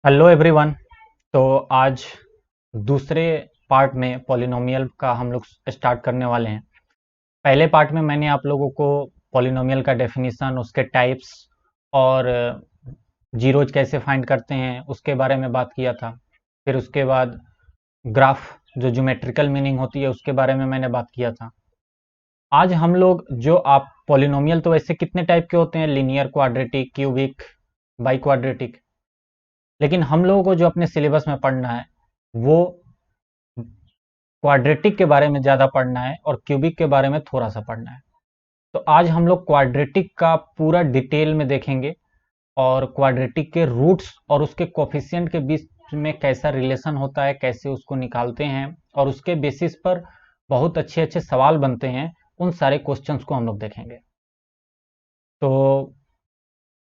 Hello everyone. तो आज दूसरे पार्ट में पॉलिनोमियल का हम लोग स्टार्ट करने वाले हैं। पहले पार्ट में मैंने आप लोगों को पॉलिनोमियल का डेफिनेशन, उसके टाइप्स और जीरोज कैसे फाइंड करते हैं उसके बारे में बात किया था। फिर उसके बाद ग्राफ जो ज्योमेट्रिकल मीनिंग होती है उसके बारे में मैंने बात किया था। आज हम लोग जो आप पॉलिनोमियल तो वैसे कितने टाइप के होते हैं, linear, quadratic, cubic, by quadratic. लेकिन हम लोगों को जो अपने सिलेबस में पढ़ना है वो क्वाड्रेटिक के बारे में ज़्यादा पढ़ना है और क्यूबिक के बारे में थोड़ा सा पढ़ना है। तो आज हम लोग क्वाड्रेटिक का पूरा डिटेल में देखेंगे और क्वाड्रेटिक के रूट्स और उसके कोफिशिएंट के बीच में कैसा रिलेशन होता है, कैसे उसको निकालते हैं और उसके बेसिस पर बहुत अच्छे अच्छे सवाल बनते हैं। उन सारे क्वेश्चंस को हम लोग देखेंगे। तो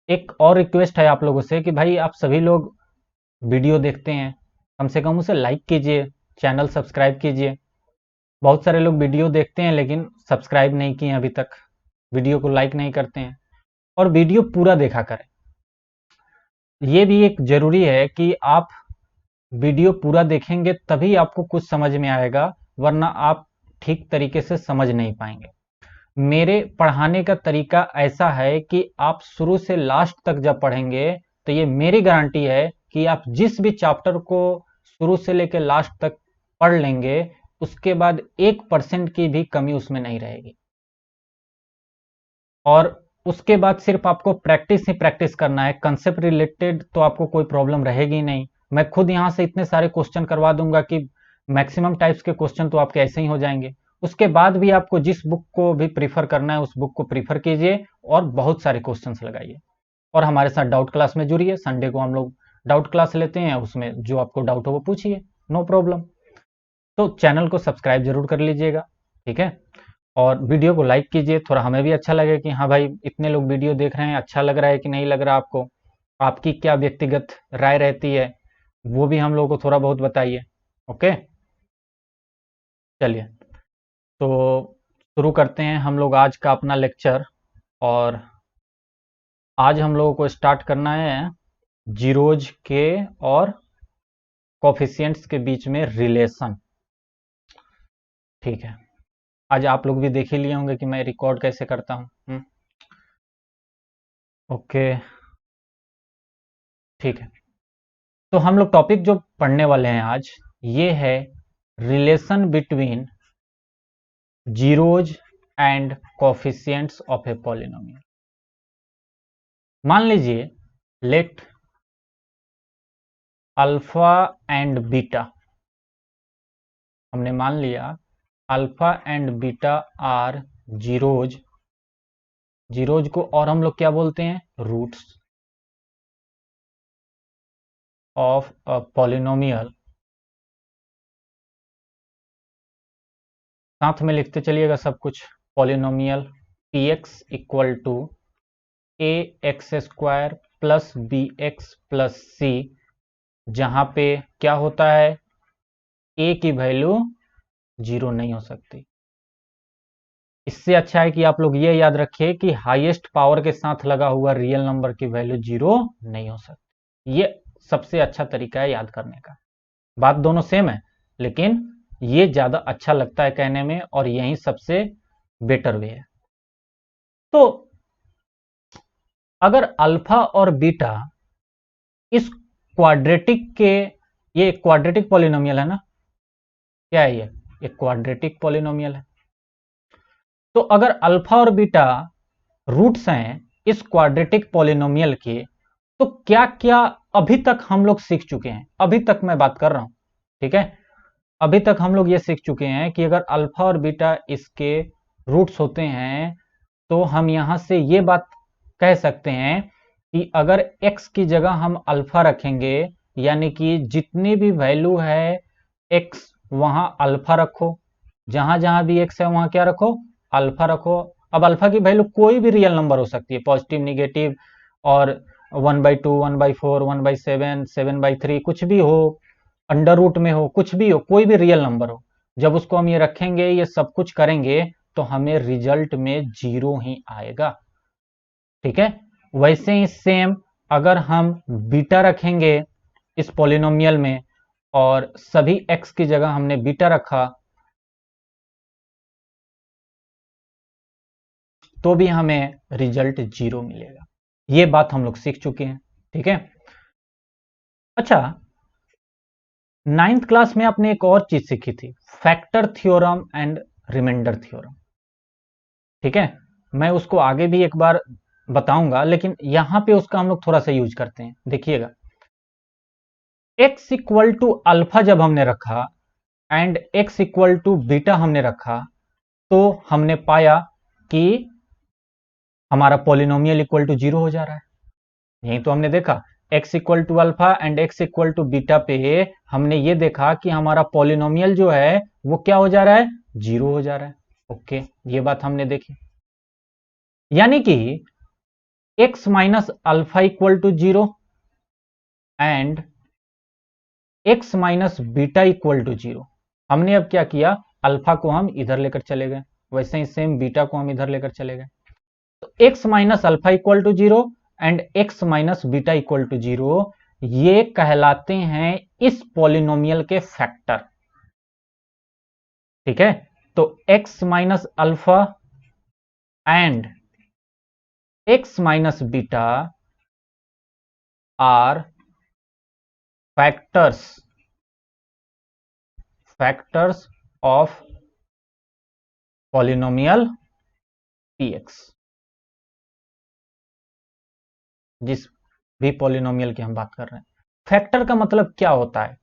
एक और रिक्वेस्ट है आप लोगों से कि भाई आप सभी लोग वीडियो देखते हैं, कम से कम उसे लाइक कीजिए, चैनल सब्सक्राइब कीजिए। बहुत सारे लोग वीडियो देखते हैं लेकिन सब्सक्राइब नहीं किए अभी तक, वीडियो को लाइक नहीं करते हैं। और वीडियो पूरा देखा करें। ये भी एक ज़रूरी है कि आप वीडियो पूरा देखेंगे तभी आपको कुछ समझ में आएगा, वरना आप ठीक तरीके से समझ नहीं पाएंगे। मेरे पढ़ाने का तरीका ऐसा है कि आप शुरू से लास्ट तक जब पढ़ेंगे तो ये मेरी गारंटी है कि आप जिस भी चैप्टर को शुरू से लेकर लास्ट तक पढ़ लेंगे उसके बाद 1% की भी कमी उसमें नहीं रहेगी। और उसके बाद सिर्फ आपको प्रैक्टिस ही प्रैक्टिस करना है। कंसेप्ट रिलेटेड तो आपको कोई प्रॉब्लम रहेगी नहीं। मैं खुद यहाँ से इतने सारे क्वेश्चन करवा दूंगा कि मैक्सिमम टाइप्स के क्वेश्चन तो आपके ऐसे ही हो जाएंगे। उसके बाद भी आपको जिस बुक को भी प्रीफर करना है उस बुक को प्रीफर कीजिए और बहुत सारे क्वेश्चंस लगाइए। और हमारे साथ डाउट क्लास में जुड़िए। संडे को हम लोग डाउट क्लास लेते हैं, उसमें जो आपको डाउट हो वो पूछिए, नो प्रॉब्लम। तो चैनल को सब्सक्राइब जरूर कर लीजिएगा, ठीक है। और वीडियो को लाइक कीजिए, थोड़ा हमें भी अच्छा लगे कि हाँ भाई इतने लोग वीडियो देख रहे हैं, अच्छा लग रहा है कि नहीं लग रहा आपको। आपकी क्या व्यक्तिगत राय रहती है वो भी हम लोगों को थोड़ा बहुत बताइए। ओके, चलिए तो शुरू करते हैं हम लोग आज का अपना लेक्चर। और आज हम लोगों को स्टार्ट करना है जीरोज के और कोफिशिएंट्स के बीच में रिलेशन। ठीक है, आज आप लोग भी देख ही लिए होंगे कि मैं रिकॉर्ड कैसे करता हूँ। ओके, ठीक है। तो हम लोग टॉपिक जो पढ़ने वाले हैं आज ये है relation between zeros and coefficients of a polynomial. मान लीजिए लेट अल्फा एंड बीटा, हमने मान लिया alpha and beta are zeros. Zeros को और हम लोग क्या बोलते हैं, रूट्स ऑफ अ पॉलिनोमियल। साथ में लिखते चलिएगा सब कुछ। Polynomial p x equal to a x square plus b x plus c, जहां पे क्या होता है, ए की वैल्यू जीरो नहीं हो सकती। इससे अच्छा है कि आप लोग ये याद रखिए कि हाईएस्ट पावर के साथ लगा हुआ रियल नंबर की वैल्यू जीरो नहीं हो सकती। ये सबसे अच्छा तरीका है याद करने का। बात दोनों सेम है लेकिन ये ज्यादा अच्छा लगता है कहने में और यही सबसे बेटर वे है। तो अगर अल्फा और बीटा इस क्वाड्रेटिक के, ये क्वाड्रेटिक पॉलिनोमियल है ना, क्या है ये क्वाड्रेटिक पॉलिनोमियल है। तो अगर अल्फा और बीटा रूट्स हैं इस क्वाड्रेटिक पॉलिनोमियल के, तो क्या क्या अभी तक हम लोग सीख चुके हैं, अभी तक मैं बात कर रहा हूं, ठीक है। अभी तक हम लोग ये सीख चुके हैं कि अगर अल्फा और बीटा इसके रूट्स होते हैं तो हम यहां से ये बात कह सकते हैं कि अगर x की जगह हम अल्फा रखेंगे, यानी कि जितनी भी वैल्यू है x वहां अल्फा रखो, जहां जहां भी x है वहां क्या रखो, अल्फा रखो। अब अल्फा की वैल्यू कोई भी रियल नंबर हो सकती है, पॉजिटिव, निगेटिव, और 1/2, 1/4, 1/7, 7/3, कुछ भी हो, अंडर रूट में हो, कुछ भी हो, कोई भी रियल नंबर हो। जब उसको हम ये रखेंगे, ये सब कुछ करेंगे तो हमें रिजल्ट में जीरो ही आएगा, ठीक है। वैसे ही सेम अगर हम बीटा रखेंगे इस पॉलिनोमियल में और सभी x की जगह हमने बीटा रखा तो भी हमें रिजल्ट 0 मिलेगा। ये बात हम लोग सीख चुके हैं, ठीक है। अच्छा, 9th क्लास में आपने एक और चीज सीखी थी, factor theorem and remainder theorem, ठीक है। मैं उसको आगे भी एक बार बताऊंगा, लेकिन यहां पे उसका हम लोग थोड़ा सा यूज करते हैं। देखिएगा, x इक्वल टू अल्फा जब हमने रखा and x equal to beta हमने रखा, तो हमने पाया कि हमारा पॉलिनोमियल इक्वल टू 0 हो जा रहा है। यही तो हमने देखा, x equal to alpha and x equal to beta पे हमने ये देखा कि हमारा पॉलिनोमियल जो है वो क्या हो जा रहा है, 0 हो जा रहा है। ओके, ये बात हमने देखी। यानी कि x minus alpha equal to 0 and x minus beta equal to 0। हमने अब क्या किया, अल्फा को हम इधर लेकर चले गए, वैसे ही सेम बीटा को हम इधर लेकर चले गए। तो x minus alpha equal to 0 and x minus beta equal to 0, ये कहलाते हैं इस पॉलिनोमियल के फैक्टर, ठीक है। तो x minus alpha and x minus beta are factors of polynomial px, जिस भी पॉलिनोमियल की हम बात कर रहे हैं। फैक्टर का मतलब क्या होता है,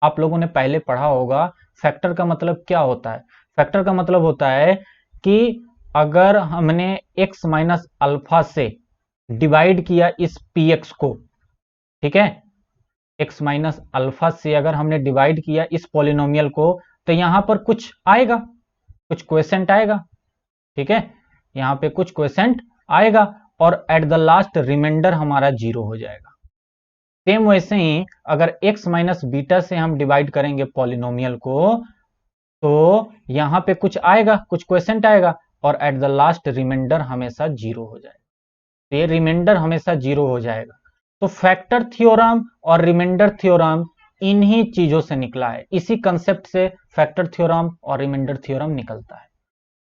आप लोगों ने पहले पढ़ा होगा। फैक्टर का मतलब क्या होता है, फैक्टर का मतलब होता है कि अगर हमने x माइनस अल्फा से डिवाइड किया इस px को, ठीक है, x माइनस अल्फा से अगर हमने डिवाइड किया इस पॉलिनोमियल को, तो यहां पर कुछ आएगा, कुछ क्वेसेंट आएगा, ठीक है। यहां पे कुछ क्वेसेंट आएगा और एट द लास्ट रिमाइंडर हमारा 0 हो जाएगा। सेम वैसे ही अगर x माइनस बीटा से हम डिवाइड करेंगे पॉलिनोमियल को, तो यहां पे कुछ आएगा, कुछ क्वेसेंट आएगा और एट द लास्ट रिमाइंडर हमेशा 0 हो जाएगा। तो ये रिमाइंडर हमेशा 0 हो जाएगा। तो फैक्टर थ्योरम और रिमाइंडर थ्योरम इन्हीं चीजों से निकला है, इसी कंसेप्ट से फैक्टर थ्योरम और रिमाइंडर थ्योरम निकलता है।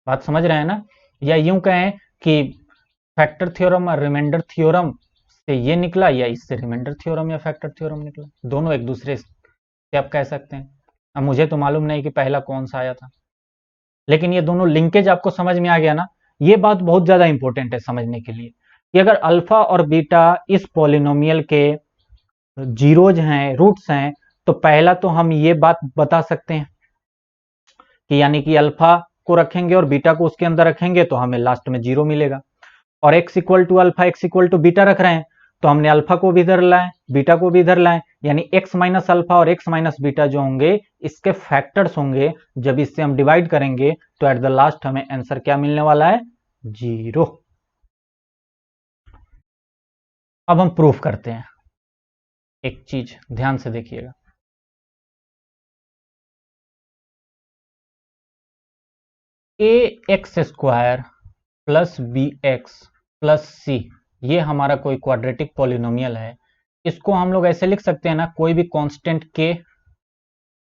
बात समझ रहे हैं ना। या यूं कहें कि फैक्टर थ्योरम और रिमाइंडर थ्योरम से ये निकला, या इससे रिमाइंडर थ्योरम या फैक्टर थ्योरम निकला, दोनों एक दूसरे से आप कह सकते हैं। अब मुझे तो मालूम नहीं कि पहला कौन सा आया था, लेकिन ये दोनों लिंकेज आपको समझ में आ गया ना। ये बात बहुत ज्यादा इंपॉर्टेंट है समझने के लिए कि अगर अल्फा और बीटा इस पॉलिनोमियल के जीरोज हैं, रूट्स हैं, तो पहला तो हम ये बात बता सकते हैं कि यानी कि अल्फा को रखेंगे और बीटा को उसके अंदर रखेंगे तो हमें लास्ट में 0 मिलेगा। और x equal to alpha, x equal to beta रख रहे हैं, तो हमने अल्फा को भी इधर लाए, बीटा को भी इधर लाए, यानी x माइनस अल्फा और x माइनस बीटा जो होंगे इसके फैक्टर्स होंगे। जब इससे हम डिवाइड करेंगे तो एट द लास्ट हमें आंसर क्या मिलने वाला है, 0। अब हम प्रूफ करते हैं। एक चीज ध्यान से देखिएगा, a x square plus b x plus c, ये हमारा कोई क्वाड्रेटिक पॉलिनोमियल है। इसको हम लोग ऐसे लिख सकते हैं ना, कोई भी कांस्टेंट के,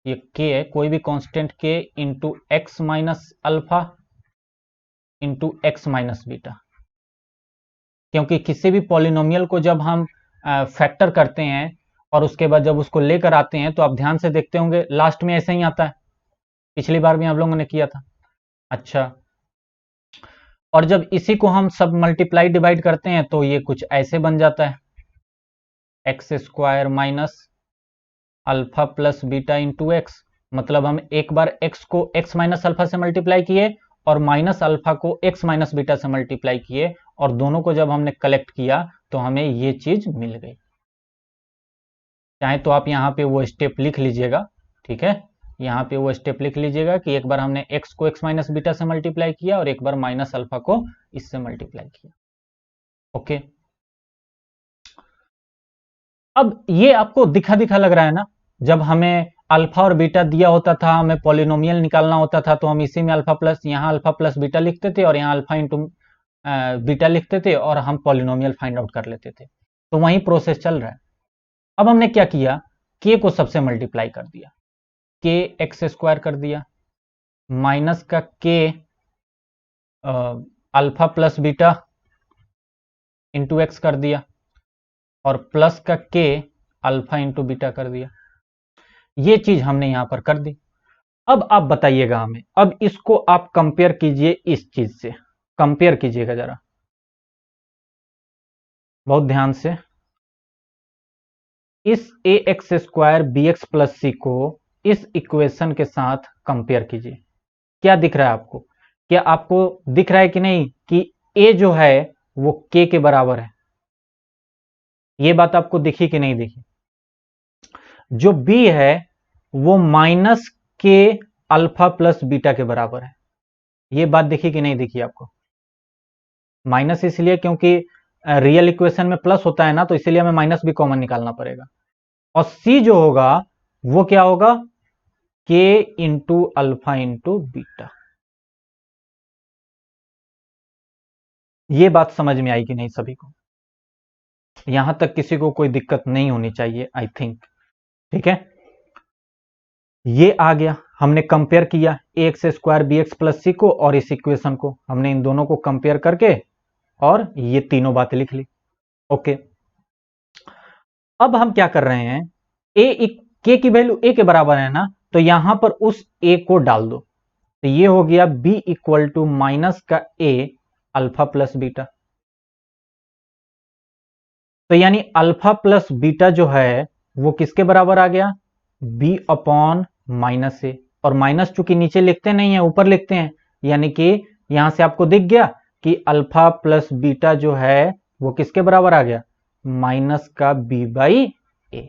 ये के है, कोई भी कांस्टेंट के into x minus alpha into x minus beta. क्योंकि किसी भी पॉलिनोमियल को जब हम फैक्टर करते हैं और उसके बाद जब उसको लेकर आते हैं, तो आप ध्यान से देखते होंगे लास्ट में ऐसे ही आता है। पिछली बार भी आप लोगों ने किया था। अच्छा, और जब इसी को हम सब मल्टीप्लाई डिवाइड करते हैं तो ये कुछ ऐसे बन जाता है, x square minus alpha plus beta into x. मतलब हम एक बार एक्स को एक्स माइनस अल्फा से मल्टीप्लाई किए और माइनस अल्फा को एक्स माइनस बीटा से मल्टीप्लाई किए, और दोनों को जब हमने कलेक्ट किया तो हमें ये चीज मिल गई। चाहे तो आप यहाँ पे वो स्टेप लिख लीजिएगा, ठीक है। यहाँ पे वो स्टेप लिख लीजिएगा कि एक बार हमने x को x माइनस बीटा से मल्टीप्लाई किया और एक बार माइनस अल्फा को इससे मल्टीप्लाई किया। ओके, अब ये आपको दिखा दिखा लग रहा है ना। जब हमें अल्फा और बीटा दिया होता था, हमें पॉलिनोमियल निकालना होता था, तो हम इसी में अल्फा प्लस, यहाँ अल्फा प्लस बीटा लिखते थे और यहाँ अल्फा इंटू बीटा लिखते थे और हम पॉलिनोमियल फाइंड आउट कर लेते थे। तो वही प्रोसेस चल रहा है। अब हमने क्या किया, के को सबसे मल्टीप्लाई कर दिया, के एक्स स्क्वायर कर दिया, माइनस का के alpha plus beta into x कर दिया, और प्लस का के अल्फा इंटू बीटा कर दिया। ये चीज हमने यहां पर कर दी। अब आप बताइएगा हमें, अब इसको आप कंपेयर कीजिए इस चीज से, कंपेयर कीजिएगा जरा बहुत ध्यान से। इस a x square b x plus c को इस इक्वेशन के साथ कंपेयर कीजिए। क्या दिख रहा है आपको? क्या आपको दिख रहा है कि नहीं कि ए जो है वो के के बराबर है? ये बात आपको दिखी कि नहीं दिखी? जो बी है वो माइनस के अल्फा प्लस बीटा के बराबर है। ये बात दिखी कि नहीं दिखी आपको? माइनस इसलिए क्योंकि रियल इक्वेशन में प्लस होता है ना, तो इसलिए हमें माइनस भी कॉमन निकालना पड़ेगा। और सी जो होगा वो क्या होगा, के इंटू अल्फा इंटू बीटा। ये बात समझ में आई कि नहीं सभी को? यहां तक किसी को कोई दिक्कत नहीं होनी चाहिए, आई थिंक। ठीक है, ये आ गया, हमने कंपेयर किया a x square b x plus c को और इस इक्वेशन को, हमने इन दोनों को कंपेयर करके और ये तीनों बातें लिख ली। ओके, अब हम क्या कर रहे हैं, ए के की वैल्यू ए के बराबर है ना, तो यहां पर उस ए को डाल दो, तो ये हो गया बी इक्वल टू माइनस का ए अल्फा प्लस बीटा। तो यानी अल्फा प्लस बीटा जो है वो किसके बराबर आ गया, बी अपॉन माइनस ए। और माइनस चूंकि नीचे लिखते नहीं है ऊपर लिखते हैं, यानी कि यहां से आपको दिख गया कि अल्फा प्लस बीटा जो है वो किसके बराबर आ गया, माइनस का बी बाई ए।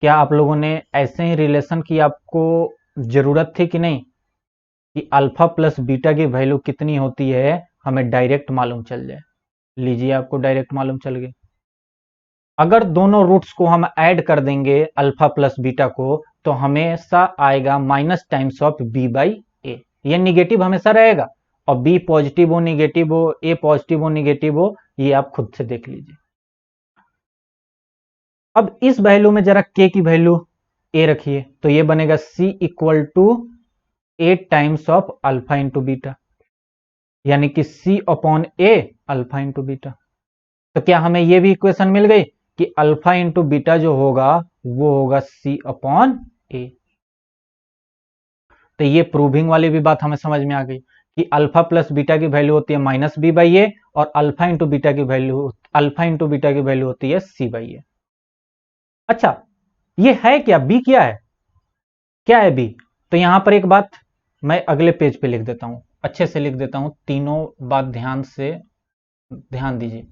क्या आप लोगों ने ऐसे ही रिलेशन की आपको जरूरत थी कि नहीं, कि अल्फा प्लस बीटा की वैल्यू कितनी होती है हमें डायरेक्ट मालूम चल जाए? लीजिए, आपको डायरेक्ट मालूम चल गई। अगर दोनों रूट्स को हम ऐड कर देंगे अल्फा प्लस बीटा को, तो हमेशा आएगा minus times of b by a. ये निगेटिव हमेशा रहेगा, और बी पॉजिटिव हो निगेटिव हो, ए पॉजिटिव हो निगेटिव हो, ये आप खुद से देख लीजिए। अब इस वैल्यू में जरा के की वैल्यू ए रखिए, तो ये बनेगा c equal to 8 times of alpha into beta, यानी कि c upon a alpha into beta. तो क्या हमें यह भी इक्वेशन मिल गई कि अल्फा इंटू बीटा जो होगा वो होगा सी अपॉन ए। तो ये प्रूविंग वाली भी बात हमें समझ में आ गई कि अल्फा प्लस बीटा की वैल्यू होती है माइनस बी बाई ए, और अल्फा इंटू बीटा की वैल्यू होती है सी बाई ए। अच्छा, ये है क्या, बी क्या है, क्या है बी? तो यहां पर एक बात मैं अगले पेज पे लिख देता हूं, अच्छे से लिख देता हूं, तीनों बात ध्यान से ध्यान दीजिए।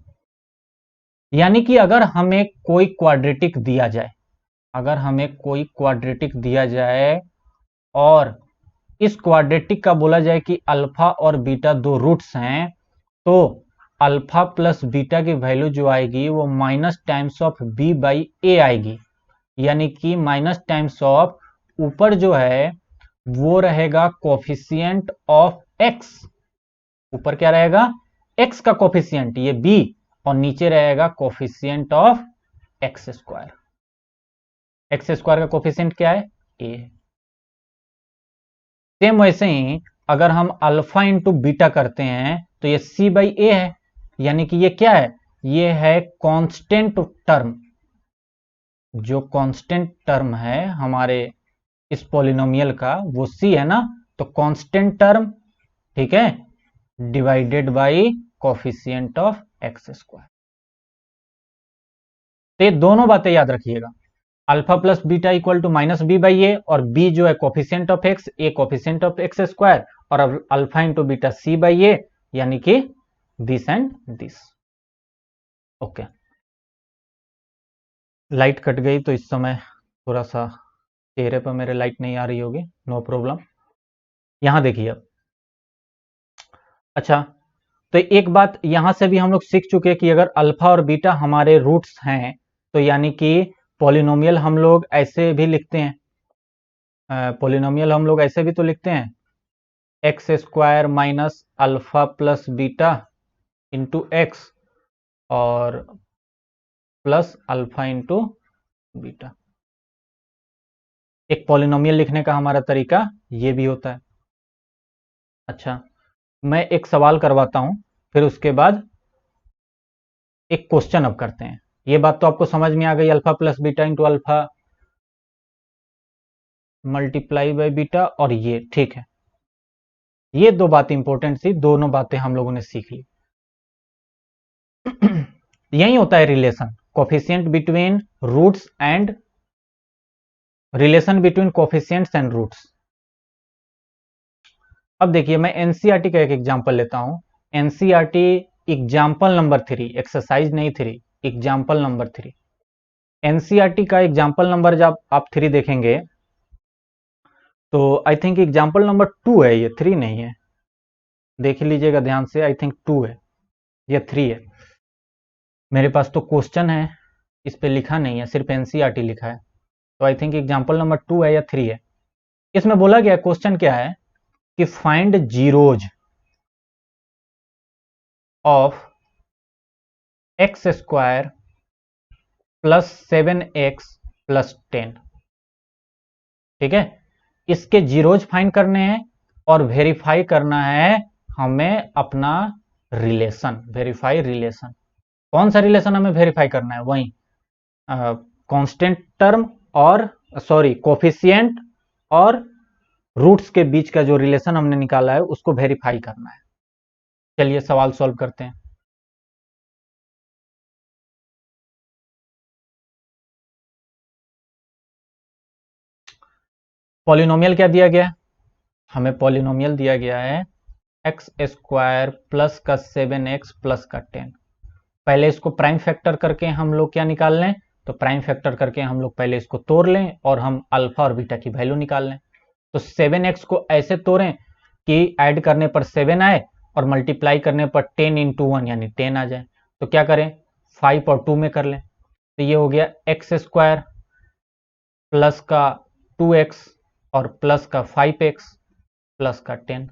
यानी कि अगर हमें कोई क्वाड्रेटिक दिया जाए, अगर हमें कोई क्वाड्रेटिक दिया जाए और इस क्वाड्रेटिक का बोला जाए कि अल्फा और बीटा दो रूट्स हैं, तो अल्फा प्लस बीटा की वैल्यू जो आएगी वो minus times of b by a आएगी। यानी कि माइनस टाइम्स ऑफ ऊपर जो है वो रहेगा कोफिशियंट ऑफ एक्स, ऊपर क्या रहेगा, एक्स का कोफिशियंट ये बी, और नीचे रहेगा coefficient of x square. X square का कोफिशियंट क्या है, ए। सेम वैसे ही अगर हम अल्फा इंटू बीटा करते हैं तो ये सी बाई ए है, यानी कि ये क्या है, ये है कांस्टेंट टर्म। जो कांस्टेंट टर्म है हमारे इस पॉलिनोमियल का वो सी है ना, तो कांस्टेंट टर्म, ठीक है, divided by coefficient of x square. तो ये दोनों बातें याद रखिएगा, alpha plus beta equal to minus b by a, और बी जो है coefficient of x, a coefficient of x square, और alpha into beta c by a, यानी कि this and this. Okay, light cut गई तो इस समय थोड़ा सा चेहरे पर मेरे लाइट नहीं आ रही होगी, नो प्रॉब्लम। यहां देखिए अब, अच्छा, तो एक बात यहां से भी हम लोग सीख चुके हैं कि अगर अल्फा और बीटा हमारे रूट्स हैं, तो यानी कि पॉलिनोमियल हम लोग ऐसे भी लिखते हैं, पॉलिनोमियल हम लोग ऐसे भी तो लिखते हैं, x square minus alpha plus beta into x, और प्लस अल्फा इंटू बीटा। एक पॉलिनोमियल लिखने का हमारा तरीका ये भी होता है। अच्छा, मैं एक सवाल करवाता हूं, फिर उसके बाद एक क्वेश्चन अब करते हैं। ये बात तो आपको समझ में आ गई, alpha plus beta into alpha multiply by beta, और ये ठीक है। ये दो बातें इंपॉर्टेंट थी, दोनों बातें हम लोगों ने सीख ली। यही होता है relation, coefficient between roots and relation between coefficients and roots. अब देखिए, मैं एनसीईआरटी का एक एग्जांपल लेता हूं। एनसीईआरटी एग्जांपल नंबर 3, एक्सरसाइज नहीं 3, एग्जांपल नंबर 3। एनसीईआरटी का एग्जांपल नंबर जब आप 3 देखेंगे तो आई थिंक एग्जांपल नंबर 2 है, ये 3 नहीं है। देख लीजिएगा ध्यान से, आई थिंक 2 है या 3 है। मेरे पास तो क्वेश्चन है, इस पे लिखा नहीं है, सिर्फ एनसीईआरटी लिखा है। तो आई थिंक एग्जांपल नंबर 2 है या 3 है। इसमें बोला गया, क्वेश्चन क्या है कि find zeros of x square plus 7x plus 10। ठीक है, इसके जीरोज फाइंड करने हैं और वेरीफाई करना है हमें अपना रिलेशन, वेरीफाई रिलेशन। कौन सा रिलेशन हमें वेरीफाई करना है? वही कांस्टेंट टर्म और सॉरी कोफिशिएंट और रूट्स के बीच का जो रिलेशन हमने निकाला है उसको वेरीफाई करना है। चलिए सवाल सॉल्व करते हैं। पॉलिनोमियल क्या दिया गया है? हमें पॉलिनोमियल दिया गया है एक्स स्क्वायर प्लस का 7x प्लस का 10। पहले इसको प्राइम फैक्टर करके हम लोग क्या निकाल लें? तो प्राइम फैक्टर करके हम लोग पहले इसको तोड़ लें और हम अल्फा और बीटा की वैल्यू निकाल लें। तो 7x को ऐसे तोड़ें कि ऐड करने पर 7 आए और मल्टीप्लाई करने पर 10 इंटू 1 यानी 10 आ जाए। तो क्या करें? 5 और 2 में कर लें। तो ये हो गया एक्स स्क्वायर प्लस का 2x और प्लस का 5x प्लस का 10,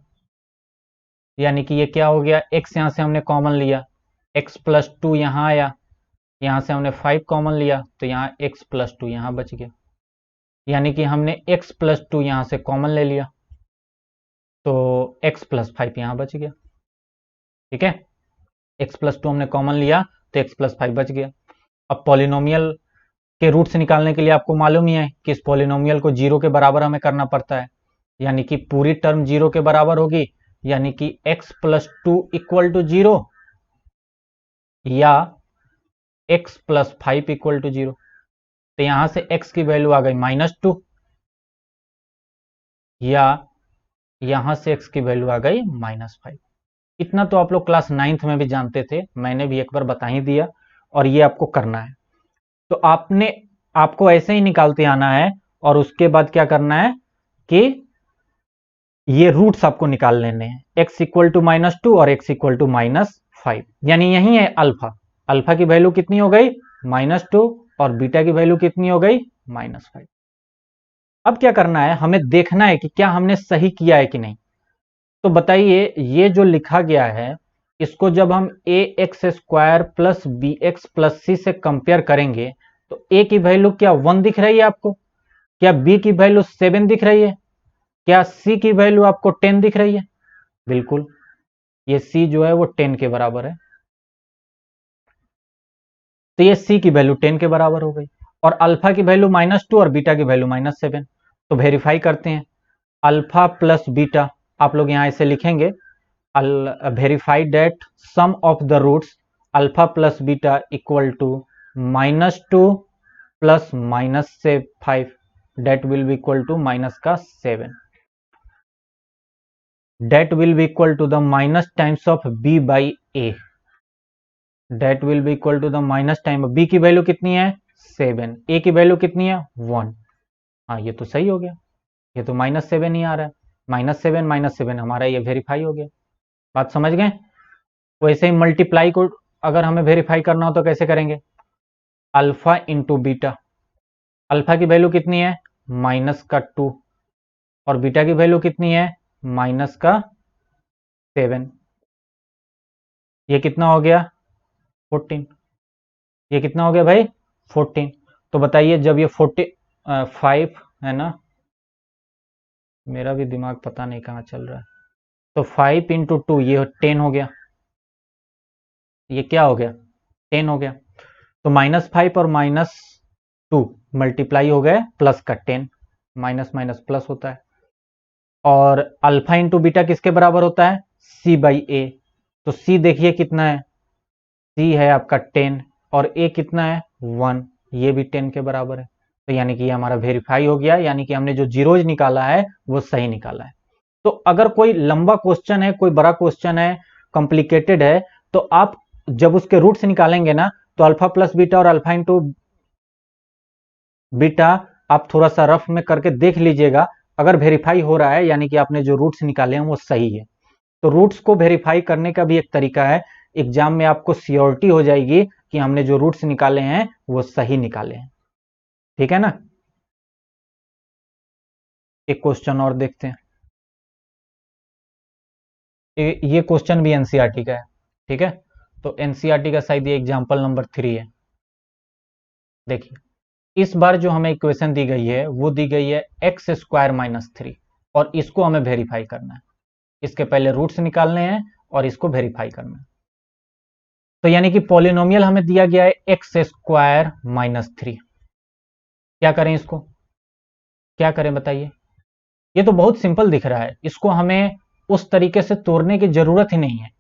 यानी कि ये क्या हो गया? x यहां से हमने कॉमन लिया, x प्लस 2 यहां आया, यहां से हमने 5 कॉमन लिया तो यहां x प्लस 2 यहां बच गया, यानी कि हमने x प्लस 2 यहां से कॉमन ले लिया तो x प्लस 5 यहां बच गया। ठीक है, x प्लस 2 हमने कॉमन लिया तो x प्लस 5 बच गया। अब पॉलिनोमियल के रूट्स निकालने के लिए आपको मालूम ही है कि इस पॉलिनोमियल को जीरो के बराबर हमें करना पड़ता है, यानी कि पूरी टर्म जीरो के बराबर होगी, यानी कि x प्लस 2 इक्वल टू 0 या x प्लस 5 इक्वल टू 0। तो यहां से x की वैल्यू आ गई -2 या यहां से x की वैल्यू आ गई -5। इतना तो आप लोग क्लास 9th में भी जानते थे, मैंने भी एक बार बता ही दिया, और ये आपको करना है। तो आपको ऐसे ही निकालते आना है और उसके बाद क्या करना है कि ये रूट्स आपको निकाल लेने हैं, x इक्वल टू -2 और x इक्वल टू -5, यानी यही है अल्फा। अल्फा की वैल्यू कितनी हो गई? -2 और बीटा की वैल्यू कितनी हो गई? -5। अब क्या करना है, हमें देखना है कि क्या हमने सही किया है कि नहीं। तो बताइए, ये जो लिखा गया है इसको जब हम a x square plus b x plus c से कंपेयर करेंगे तो ए की वैल्यू क्या 1 दिख रही है आपको? क्या बी की वैल्यू 7 दिख रही है? क्या सी की वैल्यू आपको 10 दिख रही है? बिल्कुल, ये सी जो है वो 10 के बराबर है। तो ये सी की वैल्यू 10 के बराबर हो गई और अल्फा की वैल्यू -2 और बीटा की वैल्यू -7। तो वेरीफाई करते हैं, अल्फा प्लस बीटा आप लोग यहां इसे लिखेंगे, verify that sum of the roots alpha plus beta equal to -2 plus -5, that will be equal to minus का 7, that will be equal to the minus times of b by a, that will be equal to the minus time b की value कितनी है? 7, a की value कितनी है? 1। हाँ, ये तो सही हो गया, ये तो -7 ही आ रहा है, -7 हमारा ये वेरीफाई हो गया। बात समझ गए? वैसे ही मल्टीप्लाई को अगर हमें वेरीफाई करना हो तो कैसे करेंगे? अल्फा इंटू बीटा, अल्फा की वैल्यू कितनी है? -2 और बीटा की वैल्यू कितनी है? -7। ये कितना हो गया? 14। ये कितना हो गया भाई 14। तो बताइए जब ये 5 है ना, मेरा भी दिमाग पता नहीं कहाँ चल रहा है। तो 5 इंटू 2 ये 10 हो गया, ये क्या हो गया 10 हो गया। तो -5 और -2 मल्टीप्लाई हो गए प्लस का 10, माइनस माइनस प्लस होता है। और अल्फा इंटू बीटा किसके बराबर होता है C/A। तो C देखिए कितना है, C है आपका 10 और A कितना है 1, ये भी 10 के बराबर है। तो यानी कि ये हमारा वेरीफाई हो गया, यानी कि हमने जो जीरोज निकाला है वो सही निकाला है। तो अगर कोई लंबा क्वेश्चन है, कोई बड़ा क्वेश्चन है, कॉम्प्लिकेटेड है, तो आप जब उसके रूट्स निकालेंगे ना, तो अल्फा प्लस बीटा और अल्फा इंटू बीटा आप थोड़ा सा रफ में करके देख लीजिएगा। अगर वेरीफाई हो रहा है यानी कि आपने जो रूट्स निकाले हैं वो सही है। तो रूट्स को वेरीफाई करने का भी एक तरीका है, एग्जाम में आपको श्योरिटी हो जाएगी कि हमने जो रूट्स निकाले हैं वो सही निकाले हैं। ठीक है ना। एक क्वेश्चन और देखते हैं। ये क्वेश्चन भी एनसीईआरटी का है। ठीक है, तो एनसीईआरटी का शायद ये एग्जाम्पल नंबर 3 है। देखिए इस बार जो हमें इक्वेशन दी गई है वो दी गई है x² - 3 और इसको हमें वेरीफाई करना है। इसके पहले रूट्स निकालने हैं और इसको वेरीफाई करना है। तो यानी कि पॉलिनोमियल हमें दिया गया है x² - 3। क्या करें, इसको क्या करें बताइए। ये तो बहुत सिंपल दिख रहा है, इसको हमें उस तरीके से तोड़ने की जरूरत ही नहीं है।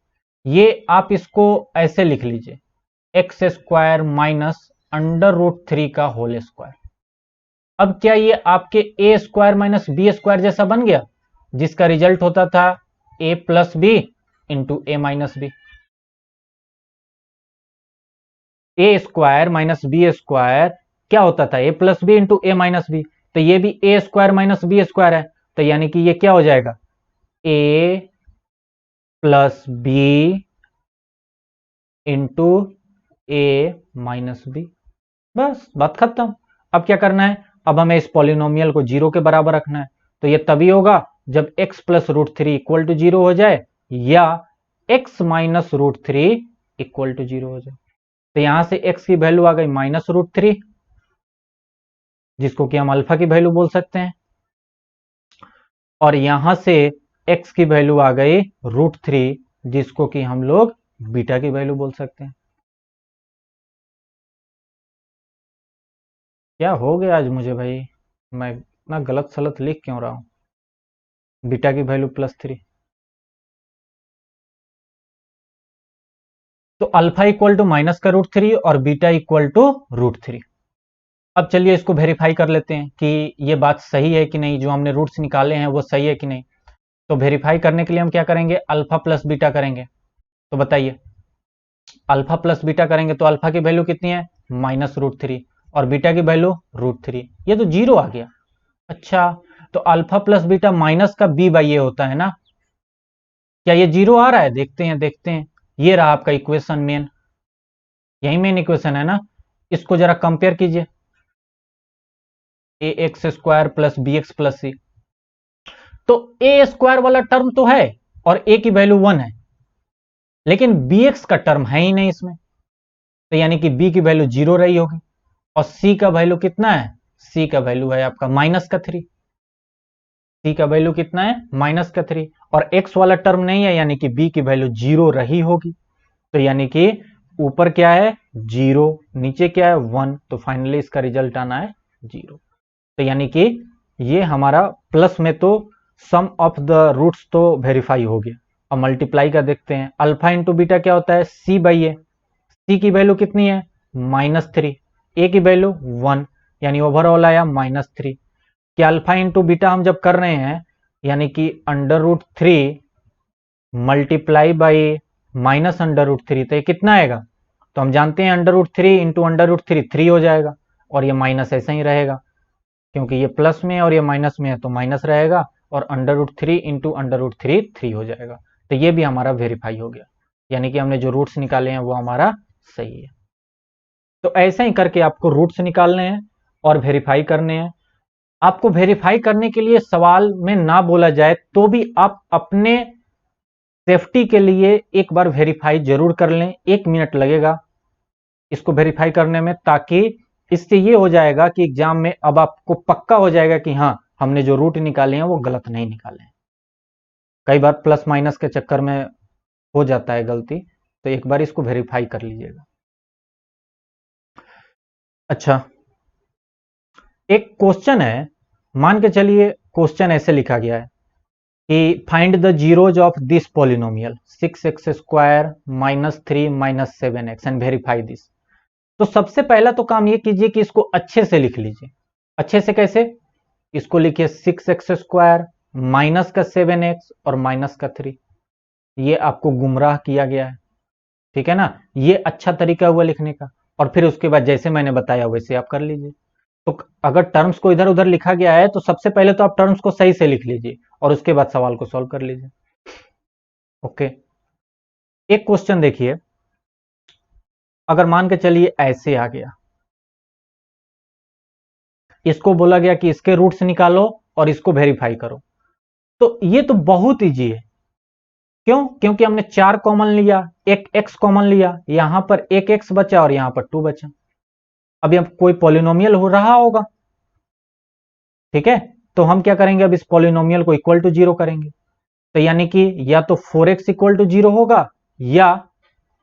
ये आप इसको ऐसे लिख लीजिए x² माइनस √3 का होल स्क्वायर। अब क्या ये आपके a² माइनस b² जैसा बन गया, जिसका रिजल्ट होता था a plus B into A minus B. a² minus b² क्या होता था a plus B into A minus B. तो ये भी a² माइनस b² है, तो यानी कि ये क्या हो जाएगा a plus B into A minus B. बस बात खत्म। अब क्या करना है, अब हमें इस पॉलिनोमियल को 0 के बराबर रखना है। तो ये तभी होगा जब x प्लस √3 इक्वल टू 0 हो जाए या x माइनस √3 इक्वल टू 0 हो जाए। तो यहां से x की वैल्यू आ गई -√3, जिसको कि हम अल्फा की वैल्यू बोल सकते हैं, और यहां से x की वैल्यू आ गई √3, जिसको कि हम लोग बीटा की वैल्यू बोल सकते हैं। क्या हो गया आज मुझे भाई, मैं इतना गलत सलत लिख क्यों रहा हूं। बीटा की वैल्यू +3। तो अल्फा इक्वल टू माइनस का √3 और बीटा इक्वल टू √3। अब चलिए इसको वेरीफाई कर लेते हैं कि ये बात सही है कि नहीं, जो हमने रूट्स निकाले हैं वो सही है कि नहीं। तो वेरीफाई करने के लिए हम क्या करेंगे, अल्फा प्लस बीटा करेंगे। तो बताइए अल्फा प्लस बीटा करेंगे तो अल्फा की वैल्यू कितनी है -√3 और बीटा की वैल्यू √3, ये तो 0 आ गया। अच्छा, तो अल्फा प्लस बीटा माइनस का b/a होता है ना, क्या ये 0 आ रहा है, देखते हैं देखते हैं। ये रहा आपका इक्वेशन मेन, यही मेन इक्वेशन है ना। इसको जरा कंपेयर कीजिए, ax² plus bx plus c। तो a² वाला टर्म तो है और a की वैल्यू 1 है, लेकिन bx का टर्म है ही नहीं इसमें। तो यानी कि b की वैल्यू 0 रही होगी। और c का वैल्यू कितना है, c का वैल्यू है आपका -3। c का वैल्यू कितना है -3 और x वाला टर्म नहीं है, यानी कि b की वैल्यू 0 रही होगी। तो यानी कि ऊपर क्या है 0, नीचे क्या है 1, तो फाइनली इसका रिजल्ट आना है 0। तो यानी कि ये हमारा प्लस में तो सम ऑफ द रूट्स तो वेरीफाई हो गया। अब मल्टीप्लाई का देखते हैं, अल्फा इंटू बीटा क्या होता है c/a। c की वैल्यू कितनी है -3, a की वैल्यू 1, यानी ओवरऑल आया -3। कि अल्फा इंटू बीटा हम जब कर रहे हैं यानी कि √3 मल्टीप्लाई बाई -√3, तो ये कितना आएगा, तो हम जानते हैं √3 इंटू √3 3 हो जाएगा, और ये माइनस ऐसा ही रहेगा क्योंकि ये प्लस में और ये माइनस में है तो माइनस रहेगा, और √3 इंटू √3 3 हो जाएगा। तो ये भी हमारा वेरीफाई हो गया, यानी कि हमने जो रूट्स निकाले हैं वो हमारा सही है। तो ऐसे ही करके आपको रूट्स निकालने हैं और वेरीफाई करने हैं। आपको वेरीफाई करने के लिए सवाल में ना बोला जाए तो भी आप अपने सेफ्टी के लिए एक बार वेरीफाई जरूर कर लें, 1 मिनट लगेगा। इसको वेरीफाई करने में, ताकि इससे ये हो जाएगा कि एग्जाम में अब आपको पक्का हो जाएगा कि हाँ, हमने जो रूट निकाले हैं वो गलत नहीं निकाले हैं। कई बार प्लस माइनस के चक्कर में हो जाता है गलती, तो एक बार इसको वेरीफाई कर लीजिएगा। अच्छा, एक क्वेश्चन है, मान के चलिए क्वेश्चन ऐसे लिखा गया है कि find the zeros of this polynomial 6x² -3 -7x and verify this. तो सबसे पहला तो काम ये कीजिए कि इसको अच्छे से लिख लीजिए। अच्छे से कैसे? इसको लिखिए 6x² माइनस का 7x और माइनस का 3। ये आपको गुमराह किया गया है, ठीक है ना। ये अच्छा तरीका हुआ लिखने का। और फिर उसके बाद जैसे मैंने बताया वैसे आप कर लीजिए। तो अगर टर्म्स को इधर उधर लिखा गया है तो सबसे पहले तो आप टर्म्स को सही से लिख लीजिए और उसके बाद सवाल को सॉल्व कर लीजिए। ओके, एक क्वेश्चन देखिए, अगर मान के चलिए ऐसे आ गया, इसको बोला गया कि इसके रूट्स निकालो और इसको वेरीफाई करो, तो ये तो बहुत इजी है। क्यों? क्योंकि हमने 4 कॉमन लिया, एक x कॉमन लिया, यहां पर एक x बचा और यहां पर 2 बचा। अभी अब कोई पॉलिनोमियल हो रहा होगा, ठीक है, तो हम क्या करेंगे, अब इस पॉलिनोमियल को इक्वल टू 0 करेंगे। तो यानी कि या तो 4x इक्वल टू 0 होगा, या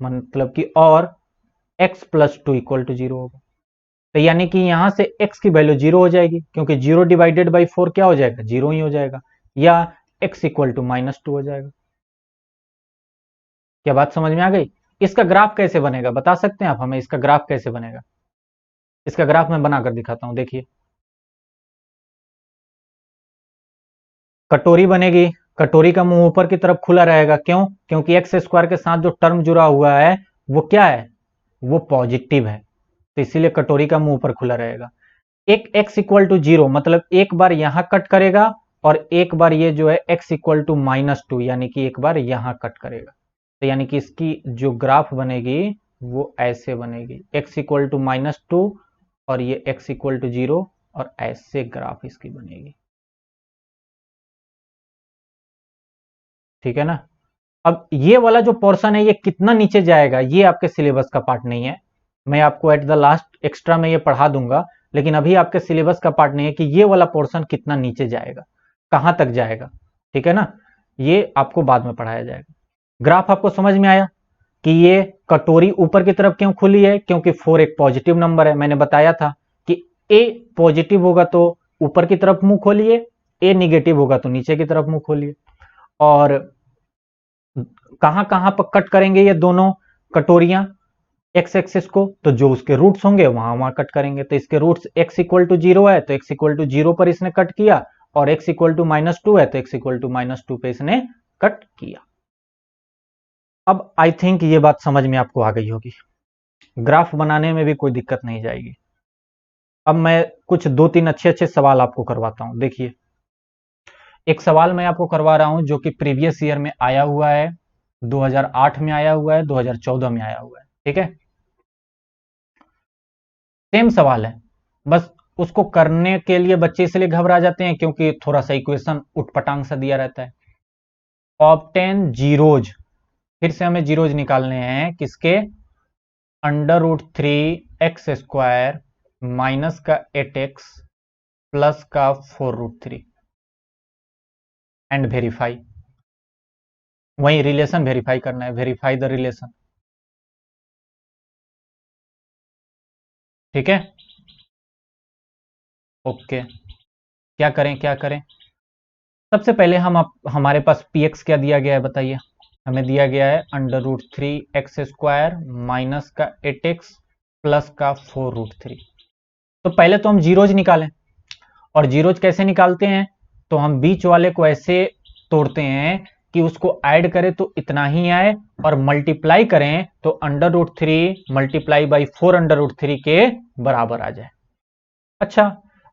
मतलब कि और x प्लस 2 इक्वल टू 0 होगा। तो यानी कि यहां से x की वैल्यू 0 हो जाएगी, क्योंकि 0 डिवाइडेड बाई 4 क्या हो जाएगा, 0 ही हो जाएगा, या x इक्वल टू -2 हो जाएगा। क्या बात समझ में आ गई? इसका ग्राफ कैसे बनेगा बता सकते हैं आप हमें? इसका ग्राफ कैसे बनेगा? इसका ग्राफ मैं बनाकर दिखाता हूं, देखिए। कटोरी बनेगी, कटोरी का मुंह ऊपर की तरफ खुला रहेगा। क्यों? क्योंकि एक्स स्क्वायर के साथ जो टर्म जुड़ा हुआ है वो क्या है, वो पॉजिटिव है, तो इसीलिए कटोरी का मुंह ऊपर खुला रहेगा। एक x इक्वल टू 0 मतलब एक बार यहां कट करेगा और एक बार ये जो है x इक्वल टू -2 यानी कि एक बार यहां कट करेगा। तो यानी कि इसकी जो ग्राफ बनेगी वो ऐसे बनेगी, x इक्वल टू -2 और ये x इक्वल टू 0, और ऐसे ग्राफ इसकी बनेगी, ठीक है ना। अब ये वाला जो पोर्शन है ये कितना नीचे जाएगा ये आपके सिलेबस का पार्ट नहीं है, मैं आपको एट द लास्ट एक्स्ट्रा में ये पढ़ा दूंगा, लेकिन अभी आपके सिलेबस का पार्ट नहीं है कि ये वाला पोर्शन कितना नीचे जाएगा, कहां तक जाएगा, ठीक है ना, ये आपको बाद में पढ़ाया जाएगा। ग्राफ आपको समझ में आया कि ये कटोरी ऊपर की तरफ क्यों खुली है? क्योंकि 4 एक पॉजिटिव नंबर है। मैंने बताया था कि ए पॉजिटिव होगा तो ऊपर की तरफ मुंह खोलिए, ए निगेटिव होगा तो नीचे की तरफ मुंह खोलिए। और कहां कहां पर कट करेंगे ये दोनों कटोरियां एक्स एक्सिस को, तो जो उसके रूट्स होंगे वहां वहां कट करेंगे। तो इसके रूट्स x इक्वल टू 0 है तो x इक्वल टू 0 पर इसने कट किया, और x इक्वल टू -2 है तो x इक्वल टू -2 पे इसने कट किया। अब आई थिंक ये बात समझ में आपको आ गई होगी, ग्राफ बनाने में भी कोई दिक्कत नहीं जाएगी। अब मैं कुछ 2-3 अच्छे अच्छे सवाल आपको करवाता हूं। देखिए, एक सवाल मैं आपको करवा रहा हूं जो कि प्रीवियस ईयर में आया हुआ है, 2008 में आया हुआ है, 2014 में आया हुआ है, ठीक है। सेम सवाल है, बस उसको करने के लिए बच्चे इसलिए घबरा जाते हैं क्योंकि थोड़ा सा इक्वेशन उठपटांग सा दिया रहता है। ऑब्टेन जीरोज, फिर से हमें जीरोज निकालने हैं किसके, √3x² माइनस का 8x प्लस का 4√3 एंड वेरीफाई। वही रिलेशन वेरीफाई करना है, वेरीफाई द रिलेशन, ठीक है। ओके, क्या करें क्या करें? सबसे पहले हमारे पास px क्या दिया गया है बताइए? हमें दिया गया है √3x² माइनस का 8x प्लस का 4√3। तो पहले तो हम जीरोज निकालें, और जीरोज कैसे निकालते हैं, तो हम बीच वाले को ऐसे तोड़ते हैं कि उसको ऐड करें तो इतना ही आए, और मल्टीप्लाई करें तो √3 मल्टीप्लाई बाई 4√3 के बराबर आ जाए। अच्छा,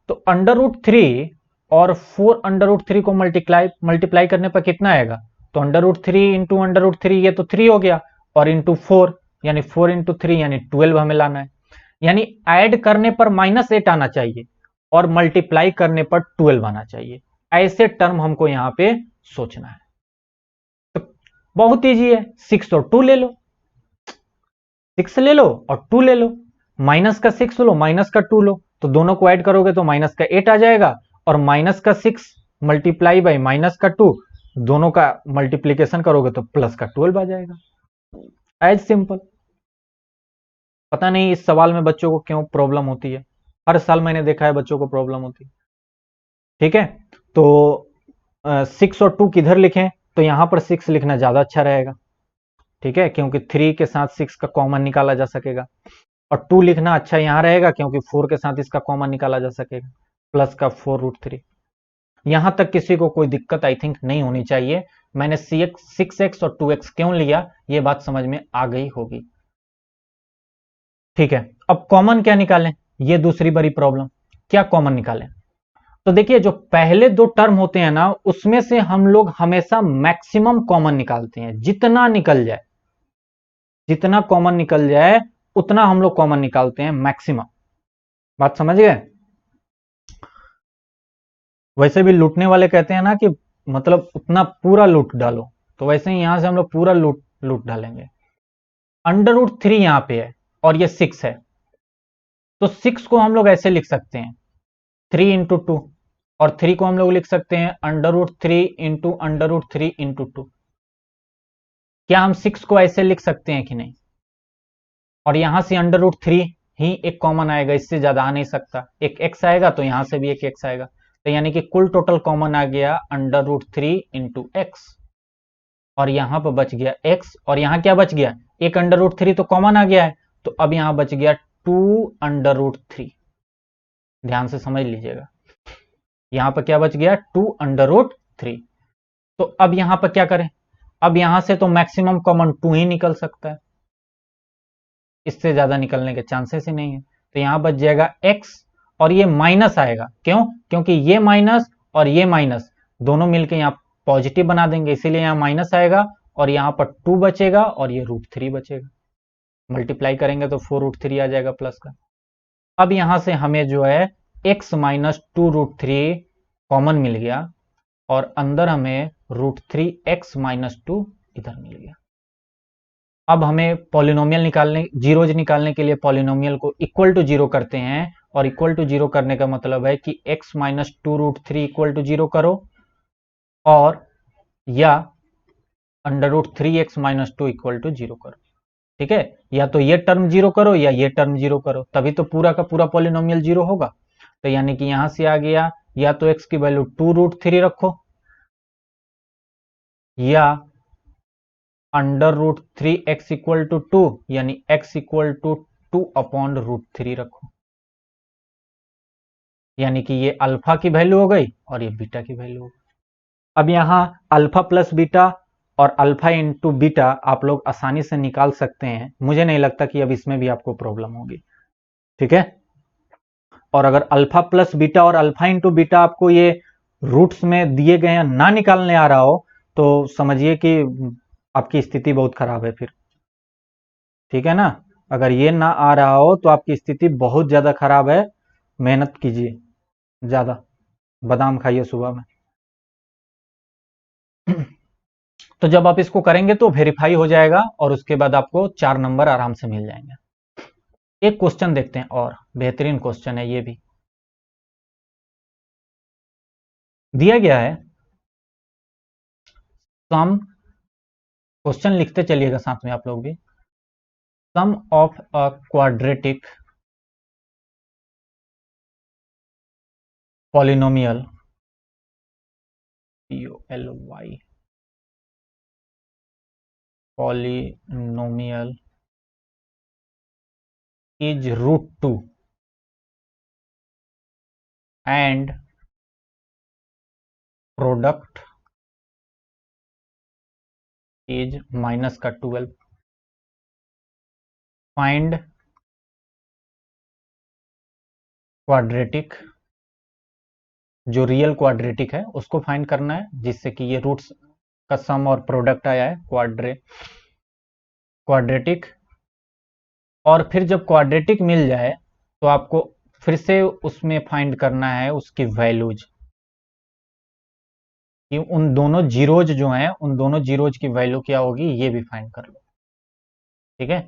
तो √3 और 4√3 को मल्टीप्लाई करने पर कितना आएगा, तो √3 इंटू √3 ये तो 3 हो गया, और इंटू 4 यानी 4 इंटू 3 यानी 12 हमें लाना है। यानी ऐड करने पर -8 आना चाहिए और मल्टीप्लाई करने पर 12 आना चाहिए। ऐसे टर्म हमको यहां पे सोचना है। तो बहुत ईजी है, 6 और 2 ले लो, 6 ले लो और 2 ले लो, माइनस का 6 लो, माइनस का 2 लो, तो दोनों को ऐड करोगे तो माइनस का 8 आ जाएगा, और माइनस का 6 मल्टीप्लाई बाई माइनस का 2, दोनों का मल्टीप्लीकेशन करोगे तो प्लस का 12 आ जाएगा। As simple. पता नहीं इस सवाल में बच्चों को क्यों प्रॉब्लम होती है, हर साल मैंने देखा है बच्चों को प्रॉब्लम होती है। ठीक है, तो 6 और 2 किधर लिखें, तो यहां पर 6 लिखना ज्यादा अच्छा रहेगा। ठीक है, क्योंकि 3 के साथ 6 का कॉमन निकाला जा सकेगा, और 2 लिखना अच्छा यहां रहेगा क्योंकि 4 के साथ इसका कॉमन निकाला जा सकेगा, प्लस का 4√3। यहां तक किसी को कोई दिक्कत आई थिंक नहीं होनी चाहिए। मैंने 6x और 2x क्यों लिया, ये बात समझ में आ गई होगी। ठीक है, अब कॉमन क्या निकालें, ये दूसरी बड़ी प्रॉब्लम, क्या कॉमन निकालें। तो देखिए, जो पहले दो टर्म होते हैं ना, उसमें से हम लोग हमेशा मैक्सिमम कॉमन निकालते हैं, जितना निकल जाए, जितना कॉमन निकल जाए उतना हम लोग कॉमन निकालते हैं, मैक्सिमम। बात समझ गए। वैसे भी लूटने वाले कहते हैं ना कि मतलब उतना पूरा लूट डालो, तो वैसे ही यहां से हम लोग पूरा लूट लूट डालेंगे। अंडर रूट 3 यहां पे है और ये 6 है, तो 6 को हम लोग ऐसे लिख सकते हैं 3 × 2, और 3 को हम लोग लिख सकते हैं अंडर रूट 3 क्या हम 6 को ऐसे लिख सकते हैं कि नहीं। और यहां से अंडर रूट 3 ही एक कॉमन आएगा, इससे ज्यादा आ नहीं सकता, एक x आएगा तो यहां से भी एक x आएगा, तो यानी कि कुल टोटल कॉमन आ गया अंडर रूट 3 × x, और यहां पर बच गया x, और यहां क्या बच गया, एक अंडर रूट 3 तो कॉमन आ गया है, तो अब यहां बच गया 2 अंडर रूट 3। ध्यान से समझ लीजिएगा, यहां पर क्या बच गया, 2 अंडर रूट 3। तो अब यहां पर क्या करें, अब यहां से तो मैक्सिमम कॉमन 2 ही निकल सकता है, इससे ज्यादा निकलने के चांसेस ही नहीं है, तो यहां बच जाएगा x, और ये माइनस आएगा, क्यों, क्योंकि ये माइनस और ये माइनस दोनों मिलकर यहां पॉजिटिव बना देंगे, इसीलिए यहां माइनस आएगा, और यहां पर 2 बचेगा और ये √3 बचेगा, मल्टीप्लाई करेंगे तो 4√3 आ जाएगा प्लस का। अब यहां से हमें जो है x माइनस 2√3 कॉमन मिल गया, और अंदर हमें √3x-2 इधर मिल गया। अब हमें पॉलिनोमियल निकालने, जीरोज निकालने के लिए पॉलिनोमियल को इक्वल टू जीरो करते हैं, और इक्वल टू जीरो करने का मतलब है कि x minus 2√3 equal to zero करो, और या under root 3x-2 equal to zero करो। ठीक है, या तो ये टर्म जीरो करो या ये टर्म जीरो करो, तभी तो पूरा का पूरा पॉलिनोमियल जीरो होगा। तो यानी कि यहां से आ गया, या तो x की वैल्यू 2√3 रखो, या under root 3x equal to 2, यानी x इक्वल टू 2/√3 रखो, यानी कि ये अल्फा की वैल्यू हो गई और ये बीटा की वैल्यू हो गई। अब यहां अल्फा प्लस बीटा और अल्फा इंटू बीटा आप लोग आसानी से निकाल सकते हैं, मुझे नहीं लगता कि अब इसमें भी आपको प्रॉब्लम होगी। ठीक है, और अगर अल्फा प्लस बीटा और अल्फा इंटू बीटा आपको ये रूट्स में दिए गए ना निकालने आ रहा हो, तो समझिए कि आपकी स्थिति बहुत खराब है फिर। ठीक है ना, अगर ये ना आ रहा हो तो आपकी स्थिति बहुत ज्यादा खराब है, मेहनत कीजिए ज्यादा, बादाम खाइए सुबह में। तो जब आप इसको करेंगे तो वेरीफाई हो जाएगा, और उसके बाद आपको 4 नंबर आराम से मिल जाएंगे। एक क्वेश्चन देखते हैं, और बेहतरीन क्वेश्चन है ये भी, दिया गया है सम, क्वेश्चन लिखते चलिएगा साथ में आप लोग भी, sum of a quadratic polynomial POLY polynomial is √2 and product is minus का 12। फाइंड क्वाड्रेटिक, जो रियल क्वाड्रेटिक है उसको फाइंड करना है, जिससे कि ये रूट्स का सम और प्रोडक्ट आया है क्वाड्रेटिक। और फिर जब क्वाड्रेटिक मिल जाए तो आपको फिर से उसमें फाइंड करना है उसकी वैल्यूज, कि उन दोनों जीरोज जो हैं, उन दोनों जीरोज की वैल्यू क्या होगी, ये भी फाइंड कर लो। ठीक है,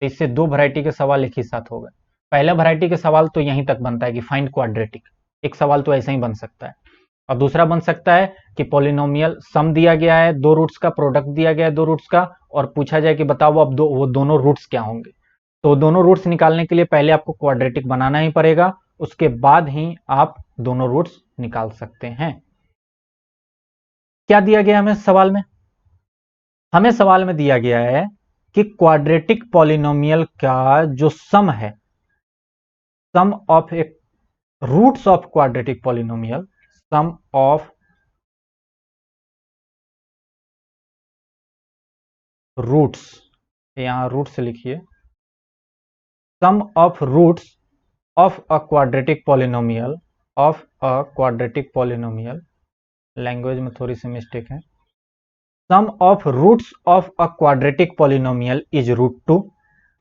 तो इससे दो वैरायटी के सवाल एक ही साथ हो गए। पहला वैरायटी के सवाल तो यहीं तक बनता है कि फाइंड क्वाड्रेटिक, एक सवाल तो ऐसा ही बन सकता है। और दूसरा बन सकता है कि पॉलिनोमियल सम दिया गया है, दो रूट्स का प्रोडक्ट दिया गया है दो रूट्स का, और पूछा जाए कि बताओ अब वो दोनों रूट्स क्या होंगे। तो दोनों रूट्स निकालने के लिए पहले आपको क्वाड्रेटिक बनाना ही पड़ेगा, उसके बाद ही आप दोनों रूट्स निकाल सकते हैं। क्या दिया गया हमें सवाल में? हमें सवाल में दिया गया है कि क्वाड्रेटिक पॉलिनोमियल का जो सम है, sum of a roots of quadratic polynomial, sum of roots, यहां रूट्स लिखिए, sum of roots of a quadratic polynomial, of a quadratic polynomial, language में थोड़ी सी मिस्टेक है, sum of roots of a quadratic polynomial is root two.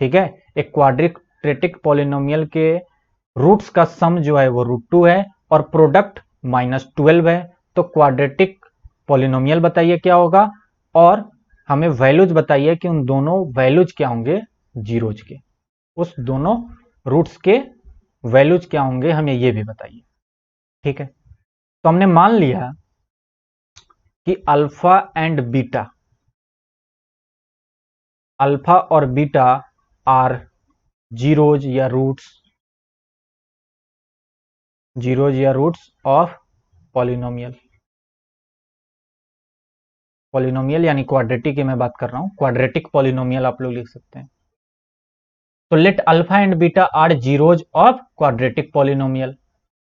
ठीक है, एक quadratic polynomial के रूट्स का सम जो है वो रूट टू है और प्रोडक्ट -12 है। तो क्वाड्रेटिक पॉलिनोमियल बताइए क्या होगा, और हमें वैल्यूज बताइए कि उन दोनों वैल्यूज क्या होंगे जीरोज के, उस दोनों रूट्स के वैल्यूज क्या होंगे हमें ये भी बताइए। ठीक है, तो हमने मान लिया कि अल्फा एंड बीटा, अल्फा और बीटा आर जीरोज या रूट्स, जीरोज या रूट्स ऑफ पॉलिनोमियल, पॉलिनोमियल यानी क्वाड्रेटिक की मैं बात कर रहा हूं, क्वाड्रेटिक पॉलिनोमियल आप लोग लिख सकते हैं। तो let alpha and beta are zeros of quadratic polynomial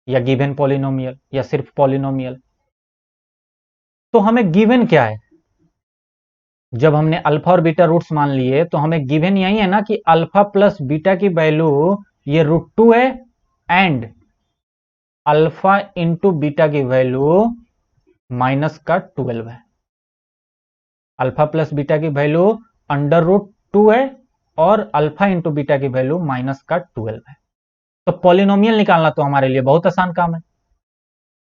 या गिवन पॉलिनोमियल या सिर्फ पॉलिनोमियल। तो हमें गिवन क्या है, जब हमने अल्फा और बीटा रूट्स मान लिए तो हमें गिवन यही है ना कि अल्फा प्लस बीटा की वैल्यू ये रूट टू है, एंड अल्फा इंटू बीटा की वैल्यू -12 है। अल्फा प्लस बीटा की वैल्यू √2 है और अल्फा इंटू बीटा की वैल्यू -12 है। तो पॉलिनोमियल निकालना तो हमारे लिए बहुत आसान काम है,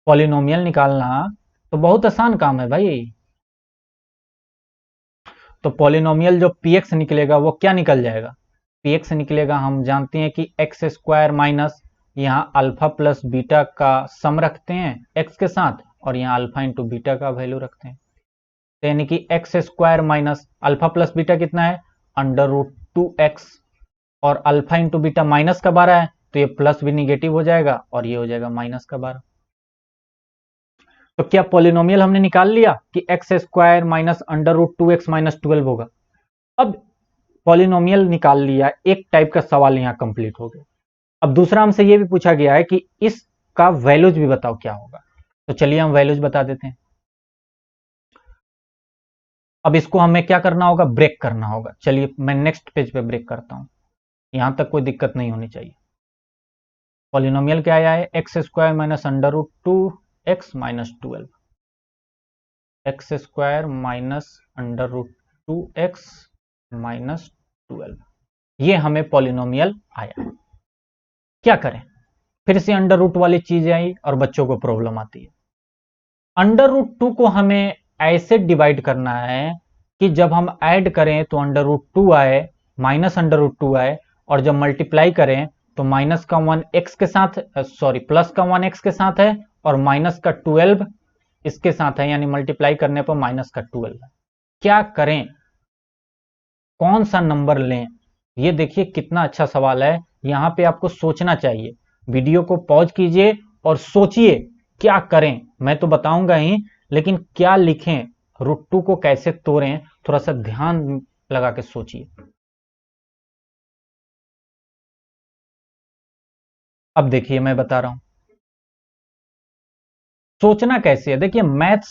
पॉलिनोमियल निकालना तो बहुत आसान काम है भाई। तो पॉलिनोमियल जो px निकलेगा वो क्या निकल जाएगा, px निकलेगा, हम जानते हैं कि एक्स स्क्वायर माइनस, यहाँ अल्फा प्लस बीटा का सम रखते हैं x के साथ और यहाँ अल्फा इंटू बीटा का वैल्यू रखते हैं, तो यानी कि x square minus alpha plus beta कितना है √2x, और अल्फा इंटू बीटा -12 है तो ये प्लस भी निगेटिव हो जाएगा और ये हो जाएगा -12। तो क्या पॉलिनोमियल हमने निकाल लिया कि एक्स स्क्वायर माइनस √2x -12 होगा। अब पॉलिनोमियल निकाल लिया, एक टाइप का सवाल यहां कंप्लीट हो गया। अब दूसरा हमसे यह भी पूछा गया है कि इसका वैल्यूज भी बताओ क्या होगा, तो चलिए हम वैल्यूज बता देते हैं। अब इसको हमें क्या करना होगा, ब्रेक करना होगा। चलिए मैं नेक्स्ट पेज पे ब्रेक करता हूं, यहां तक कोई दिक्कत नहीं होनी चाहिए। पॉलिनोमियल क्या आया है, x square minus √2x -12, x square minus √2x -12, ये हमें पॉलिनोमियल आया। क्या करें, फिर से अंडर रूट वाली चीज आई और बच्चों को प्रॉब्लम आती है। √2 को हमें ऐसे डिवाइड करना है कि जब हम ऐड करें तो √2 आए, माइनस √2 आए, और जब मल्टीप्लाई करें तो माइनस का 1 एक्स के साथ, सॉरी प्लस का 1 एक्स के साथ है और माइनस का 12 इसके साथ है, यानी मल्टीप्लाई करने पर माइनस का 12 है। क्या करें, कौन सा नंबर लें, ये देखिए कितना अच्छा सवाल है। यहां पे आपको सोचना चाहिए, वीडियो को पॉज कीजिए और सोचिए क्या करें। मैं तो बताऊंगा ही, लेकिन क्या लिखें, √2 को कैसे तोड़ें, थोड़ा सा ध्यान लगा के सोचिए। अब देखिए मैं बता रहा हूं सोचना कैसे है। देखिए मैथ्स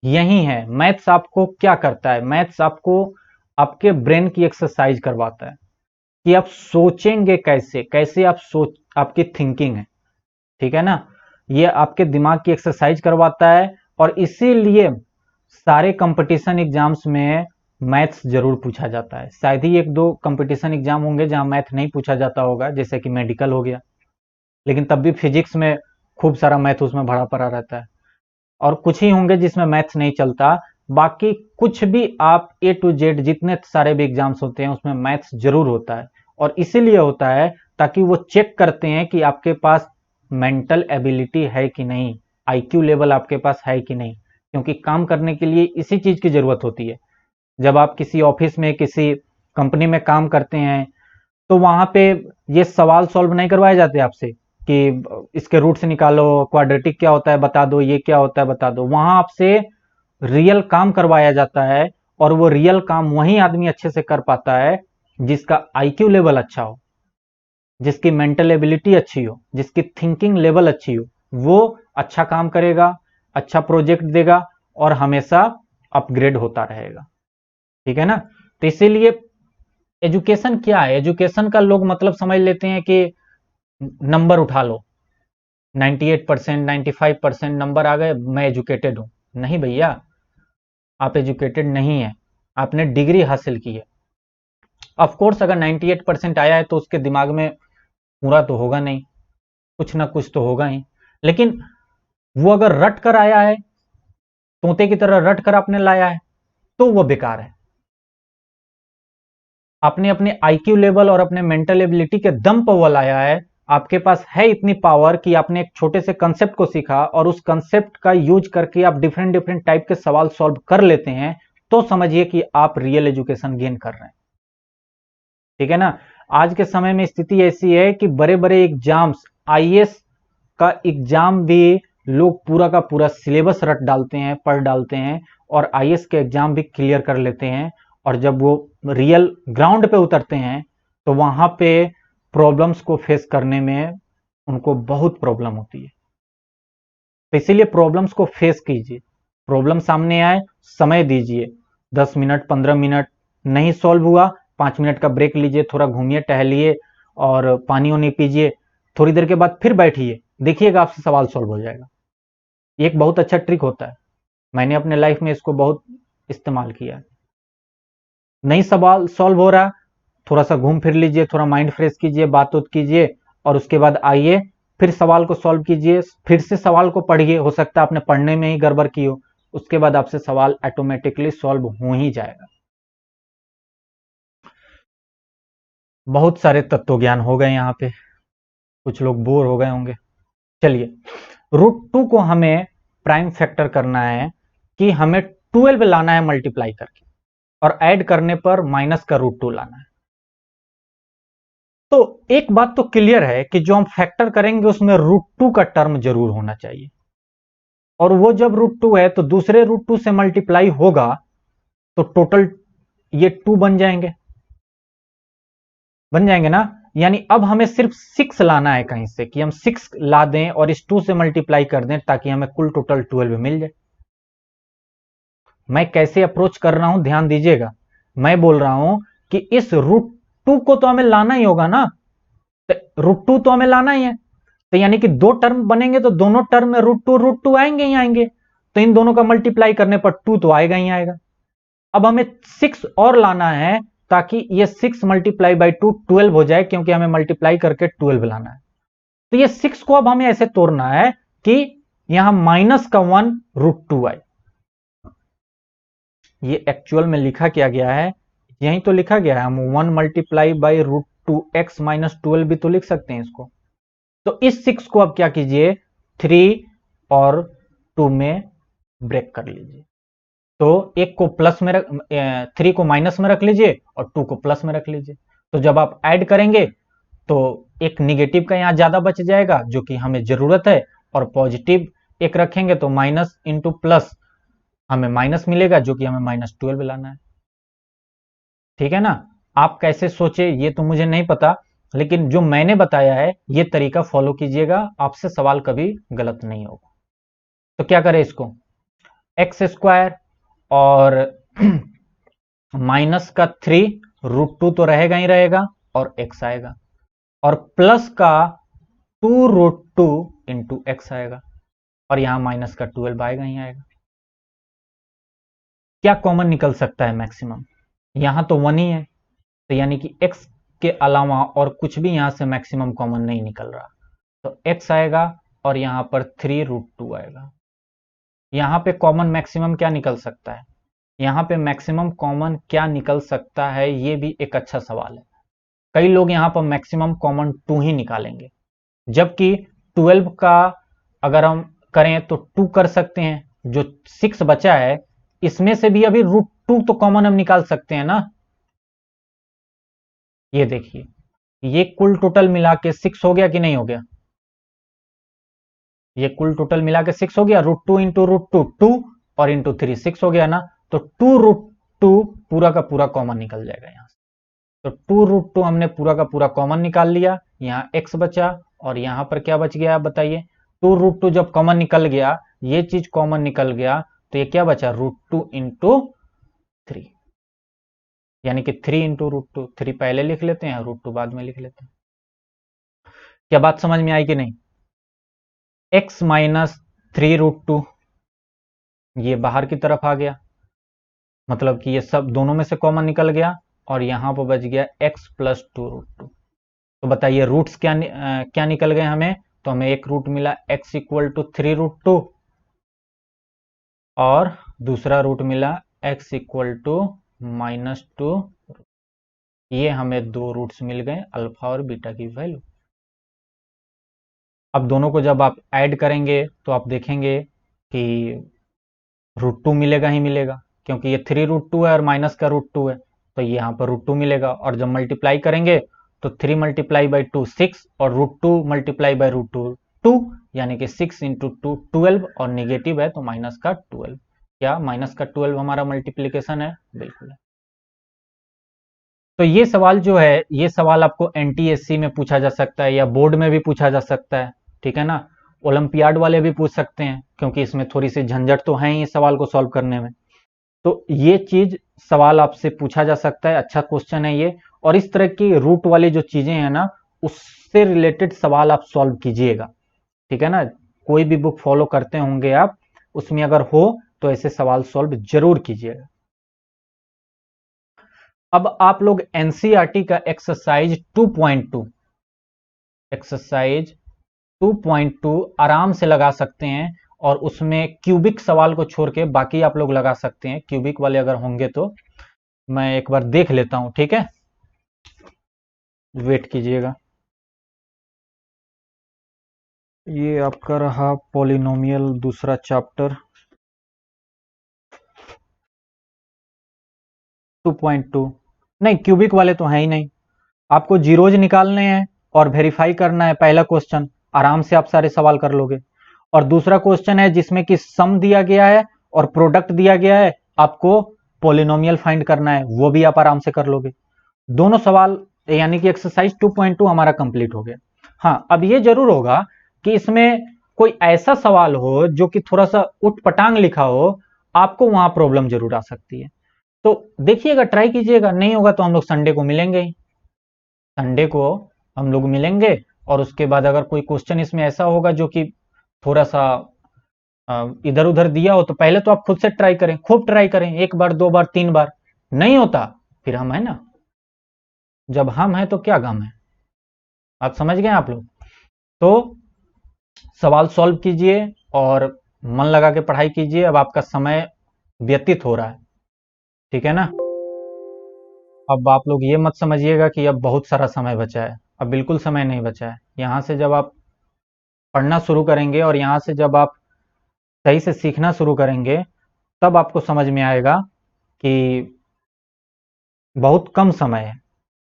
यही है, मैथ्स आपको क्या करता है, मैथ्स आपको आपके ब्रेन की एक्सरसाइज करवाता है कि आप सोचेंगे कैसे, कैसे आप सोच, आपकी थिंकिंग है, ठीक है ना, ये आपके दिमाग की एक्सरसाइज करवाता है। और इसीलिए सारे कंपटीशन एग्जाम्स में मैथ्स जरूर पूछा जाता है। शायद ही एक दो कंपटीशन एग्जाम होंगे जहां मैथ नहीं पूछा जाता होगा, जैसे कि मेडिकल हो गया, लेकिन तब भी फिजिक्स में खूब सारा मैथ उसमें भरा पड़ा रहता है। और कुछ ही होंगे जिसमें मैथ्स नहीं चलता, बाकी कुछ भी आप A to Z जितने सारे भी एग्जाम्स होते हैं उसमें मैथ्स जरूर होता है, और इसीलिए होता है ताकि वो चेक करते हैं कि आपके पास मेंटल एबिलिटी है कि नहीं, आईक्यू लेवल आपके पास है कि नहीं, क्योंकि काम करने के लिए इसी चीज की जरूरत होती है। जब आप किसी ऑफिस में किसी कंपनी में काम करते हैं तो वहां पे ये सवाल सॉल्व नहीं करवाए जाते आपसे कि इसके रूट से निकालो, क्वाड्रेटिक क्या होता है बता दो, ये क्या होता है बता दो। वहां आपसे रियल काम करवाया जाता है, और वो रियल काम वही आदमी अच्छे से कर पाता है जिसका आईक्यू लेवल अच्छा हो, जिसकी मेंटल एबिलिटी अच्छी हो, जिसकी थिंकिंग लेवल अच्छी हो। वो अच्छा काम करेगा, अच्छा प्रोजेक्ट देगा और हमेशा अपग्रेड होता रहेगा। ठीक है ना? तो इसीलिए एजुकेशन क्या है, एजुकेशन का लोग मतलब समझ लेते हैं कि नंबर उठा लो, 98% 95% नंबर आ गए, मैं एजुकेटेड हूं। नहीं भैया, आप एजुकेटेड नहीं है, आपने डिग्री हासिल की है। ऑफ कोर्स अगर 98% आया है तो उसके दिमाग में पूरा तो होगा नहीं, कुछ ना कुछ तो होगा ही, लेकिन वो अगर रट कर आया है, तोते की तरह रट कर आपने लाया है, तो वो बेकार है। आपने अपने आईक्यू लेवल और अपने मेंटल एबिलिटी के दम पर वो लाया है। आपके पास है इतनी पावर कि आपने एक छोटे से कंसेप्ट को सीखा और उस कंसेप्ट का यूज करके आप डिफरेंट डिफरेंट टाइप के सवाल सॉल्व कर लेते हैं, तो समझिए कि आप रियल एजुकेशन गेन कर रहे हैं। ठीक है ना? आज के समय में स्थिति ऐसी है कि बड़े बड़े एग्जाम्स, आईएएस का एग्जाम भी लोग पूरा का पूरा सिलेबस रट डालते हैं, पढ़ डालते हैं, और आईएएस के एग्जाम भी क्लियर कर लेते हैं। और जब वो रियल ग्राउंड पे उतरते हैं तो वहां पे प्रॉब्लम्स को फेस करने में उनको बहुत प्रॉब्लम होती है। तो इसीलिए प्रॉब्लम्स को फेस कीजिए, प्रॉब्लम सामने आए समय दीजिए, 10 मिनट 15 मिनट नहीं सॉल्व हुआ, 5 मिनट का ब्रेक लीजिए, थोड़ा घूमिए टहलिए और पानी वानी पीजिए, थोड़ी देर के बाद फिर बैठिए, देखिएगा आपसे सवाल सॉल्व हो जाएगा। ये एक बहुत अच्छा ट्रिक होता है, मैंने अपने लाइफ में इसको बहुत इस्तेमाल किया। नहीं सवाल सॉल्व हो रहा, थोड़ा सा घूम फिर लीजिए, थोड़ा माइंड फ्रेश कीजिए, बात उत कीजिए, और उसके बाद आइए फिर सवाल को सॉल्व कीजिए, फिर से सवाल को पढ़िए, हो सकता है आपने पढ़ने में ही गड़बड़ की हो, उसके बाद आपसे सवाल ऑटोमेटिकली सॉल्व हो ही जाएगा। बहुत सारे तत्व ज्ञान हो गए यहाँ पे, कुछ लोग बोर हो गए होंगे। चलिए, √2 को हमें प्राइम फैक्टर करना है कि हमें 12 लाना है मल्टीप्लाई करके, और ऐड करने पर माइनस का √2 लाना है। तो एक बात तो क्लियर है कि जो हम फैक्टर करेंगे उसमें √2 का टर्म जरूर होना चाहिए, और वो जब √2 है तो दूसरे √2 से मल्टीप्लाई होगा तो टोटल ये 2 बन जाएंगे ना। यानी अब हमें सिर्फ 6 लाना है कहीं से, कि हम 6 ला दें और इस 2 से मल्टीप्लाई कर दें ताकि हमें कुल टोटल 12 मिल जाए। मैं कैसे अप्रोच कर रहा हूं ध्यान दीजिएगा, मैं बोल रहा हूं कि इस √2 को तो हमें लाना ही होगा ना, √2 तो हमें लाना ही है, तो यानी कि दो टर्म बनेंगे तो दोनों टर्म में √2 आएंगे ही आएंगे, तो इन दोनों का मल्टीप्लाई करने पर 2 तो आएगा ही आएगा। अब हमें 6 और लाना है ताकि ये 6 मल्टीप्लाई बाई 2 12 हो जाए, क्योंकि हमें मल्टीप्लाई करके 12 लाना है। तो ये 6 को अब हमें ऐसे तोड़ना है कि यहां माइनस का 1 √2 आए। ये एक्चुअल में लिखा क्या गया है, यही तो लिखा गया है, हम 1 मल्टीप्लाई बाई √2x माइनस 12 भी तो लिख सकते हैं इसको। तो इस 6 को अब क्या कीजिए, 3 और 2 में ब्रेक कर लीजिए। तो एक को प्लस में रख, 3 को माइनस में रख लीजिए और 2 को प्लस में रख लीजिए। तो जब आप ऐड करेंगे तो एक निगेटिव का यहां ज्यादा बच जाएगा जो कि हमें जरूरत है, और पॉजिटिव एक रखेंगे तो माइनस इंटू प्लस हमें माइनस मिलेगा, जो कि हमें -12 लाना है। ठीक है ना? आप कैसे सोचे ये तो मुझे नहीं पता, लेकिन जो मैंने बताया है ये तरीका फॉलो कीजिएगा, आपसे सवाल कभी गलत नहीं होगा। तो क्या करें इसको, x² और माइनस का 3 √2 तो रहेगा ही रहेगा और x आएगा, और प्लस का 2 √2 इंटू एक्स आएगा, और यहां माइनस का 12 आएगा ही आएगा। क्या कॉमन निकल सकता है मैक्सिमम, यहां तो 1 ही है, तो यानी कि x के अलावा और कुछ भी यहां से मैक्सिमम कॉमन नहीं निकल रहा, तो x आएगा और यहां पर 3 √2 आएगा। यहां पे कॉमन मैक्सिमम क्या निकल सकता है, यहाँ पे मैक्सिमम कॉमन क्या निकल सकता है, ये भी एक अच्छा सवाल है। कई लोग यहाँ पर मैक्सिमम कॉमन 2 ही निकालेंगे, जबकि 12 का अगर हम करें तो 2 कर सकते हैं। जो 6 बचा है इसमें से भी अभी √2 तो कॉमन हम निकाल सकते हैं ना। ये देखिए, ये कुल टोटल मिला के 6 हो गया कि नहीं हो गया? ये कुल टोटल मिला के 6 हो गया। √2 इंटू √2 2 और इंटू 3 6 हो गया ना। तो 2√2 पूरा का पूरा कॉमन निकल जाएगा यहाँ से। तो 2√2 हमने पूरा का पूरा कॉमन निकाल लिया। यहाँ x बचा और यहाँ पर क्या बच गया आप बताइए? 2√2 जब कॉमन निकल गया, ये चीज कॉमन निकल गया, तो ये क्या बचा? √2 इंटू 3, यानी कि 3 इंटू √2। 3 पहले लिख लेते हैं, √2 बाद में लिख लेते हैं। क्या बात समझ में आई कि नहीं? x माइनस 3√2 ये बाहर की तरफ आ गया, मतलब कि ये सब दोनों में से कॉमन निकल गया, और यहां पर बच गया x प्लस 2√2। तो बताइए रूट्स क्या निकल गए हमें? तो हमें एक रूट मिला x इक्वल टू 3√2 और दूसरा रूट मिला x इक्वल टू -2। ये हमें दो रूट्स मिल गए अल्फा और बीटा की वैल्यू। अब दोनों को जब आप ऐड करेंगे तो आप देखेंगे कि √2 मिलेगा ही मिलेगा, क्योंकि ये 3√2 है और माइनस का √2 है, तो ये यहाँ पर √2 मिलेगा। और जब मल्टीप्लाई करेंगे तो 3 मल्टीप्लाई बाई 2 6 और √2 मल्टीप्लाई बाई √2 2, यानी कि 6 इंटू 2 12, और नेगेटिव है तो माइनस का 12। क्या माइनस का 12 हमारा मल्टीप्लीकेशन है? बिल्कुल है। तो ये सवाल जो है, ये सवाल आपको एनटीएससी में पूछा जा सकता है या बोर्ड में भी पूछा जा सकता है, ठीक है ना। ओलंपियाड वाले भी पूछ सकते हैं, क्योंकि इसमें थोड़ी सी झंझट तो है ही इस सवाल को सॉल्व करने में। तो ये चीज सवाल आपसे पूछा जा सकता है, अच्छा क्वेश्चन है ये। और इस तरह की रूट वाली जो चीजें हैं ना, उससे रिलेटेड सवाल आप सॉल्व कीजिएगा, ठीक है ना। कोई भी बुक फॉलो करते होंगे आप, उसमें अगर हो तो ऐसे सवाल सॉल्व जरूर कीजिएगा। अब आप लोग एनसीईआरटी का एक्सरसाइज 2.2 आराम से लगा सकते हैं, और उसमें क्यूबिक सवाल को छोड़ के बाकी आप लोग लगा सकते हैं। क्यूबिक वाले अगर होंगे तो मैं एक बार देख लेता हूं, ठीक है, वेट कीजिएगा। ये आपका रहा पॉलिनोमियल दूसरा चैप्टर 2.2। नहीं, क्यूबिक वाले तो हैं ही नहीं। आपको जीरोज निकालने हैं और वेरीफाई करना है। पहला क्वेश्चन आराम से आप सारे सवाल कर लोगे, और दूसरा क्वेश्चन है जिसमें कि सम दिया गया है और प्रोडक्ट दिया गया है, आपको पॉलिनोमियल फाइंड करना है, वो भी आप आराम से कर लोगे। दोनों सवाल, यानी कि एक्सरसाइज 2.2 हमारा कंप्लीट हो गया। हाँ, अब ये जरूर होगा कि इसमें कोई ऐसा सवाल हो जो कि थोड़ा सा उटपटांग लिखा हो, आपको वहां प्रॉब्लम जरूर आ सकती है। तो देखिएगा, ट्राई कीजिएगा। नहीं होगा तो हम लोग संडे को मिलेंगे ही। संडे को हम लोग मिलेंगे, और उसके बाद अगर कोई क्वेश्चन इसमें ऐसा होगा जो कि थोड़ा सा इधर उधर दिया हो, तो पहले तो आप खुद से ट्राई करें, खूब ट्राई करें, 1 बार 2 बार 3 बार। नहीं होता फिर हम है ना, जब हम हैं तो क्या गम है। आप समझ गए आप लोग? तो सवाल सॉल्व कीजिए और मन लगा के पढ़ाई कीजिए। अब आपका समय व्यतीत हो रहा है, ठीक है ना। अब आप लोग ये मत समझिएगा कि अब बहुत सारा समय बचा है। अब बिल्कुल समय नहीं बचा है। यहाँ से जब आप पढ़ना शुरू करेंगे और यहाँ से जब आप सही से सीखना शुरू करेंगे, तब आपको समझ में आएगा कि बहुत कम समय है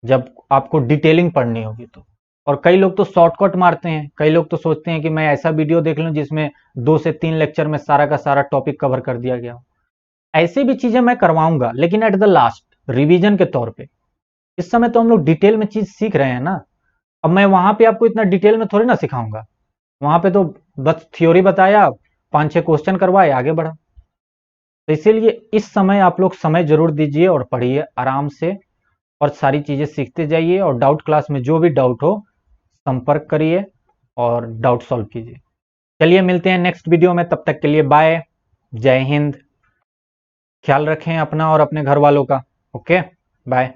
जब आपको डिटेलिंग पढ़नी होगी तो। और कई लोग तो शॉर्टकट मारते हैं, कई लोग तो सोचते हैं कि मैं ऐसा वीडियो देख लूं जिसमें 2 से 3 लेक्चर में सारा का सारा टॉपिक कवर कर दिया गया हो। ऐसी भी चीजें मैं करवाऊंगा, लेकिन एट द लास्ट रिवीजन के तौर पे। इस समय तो हम लोग डिटेल में चीज सीख रहे हैं ना। अब मैं वहां पे आपको इतना डिटेल में थोड़ी ना सिखाऊंगा। वहां पे तो बस थ्योरी बताया, 5-6 क्वेश्चन करवाए, आगे बढ़ा। तो इसीलिए इस समय आप लोग समय जरूर दीजिए और पढ़िए आराम से, और सारी चीजें सीखते जाइए। और डाउट क्लास में जो भी डाउट हो संपर्क करिए और डाउट सॉल्व कीजिए। चलिए मिलते हैं नेक्स्ट वीडियो में, तब तक के लिए बाय, जय हिंद। ख्याल रखें अपना और अपने घर वालों का। Okay, bye.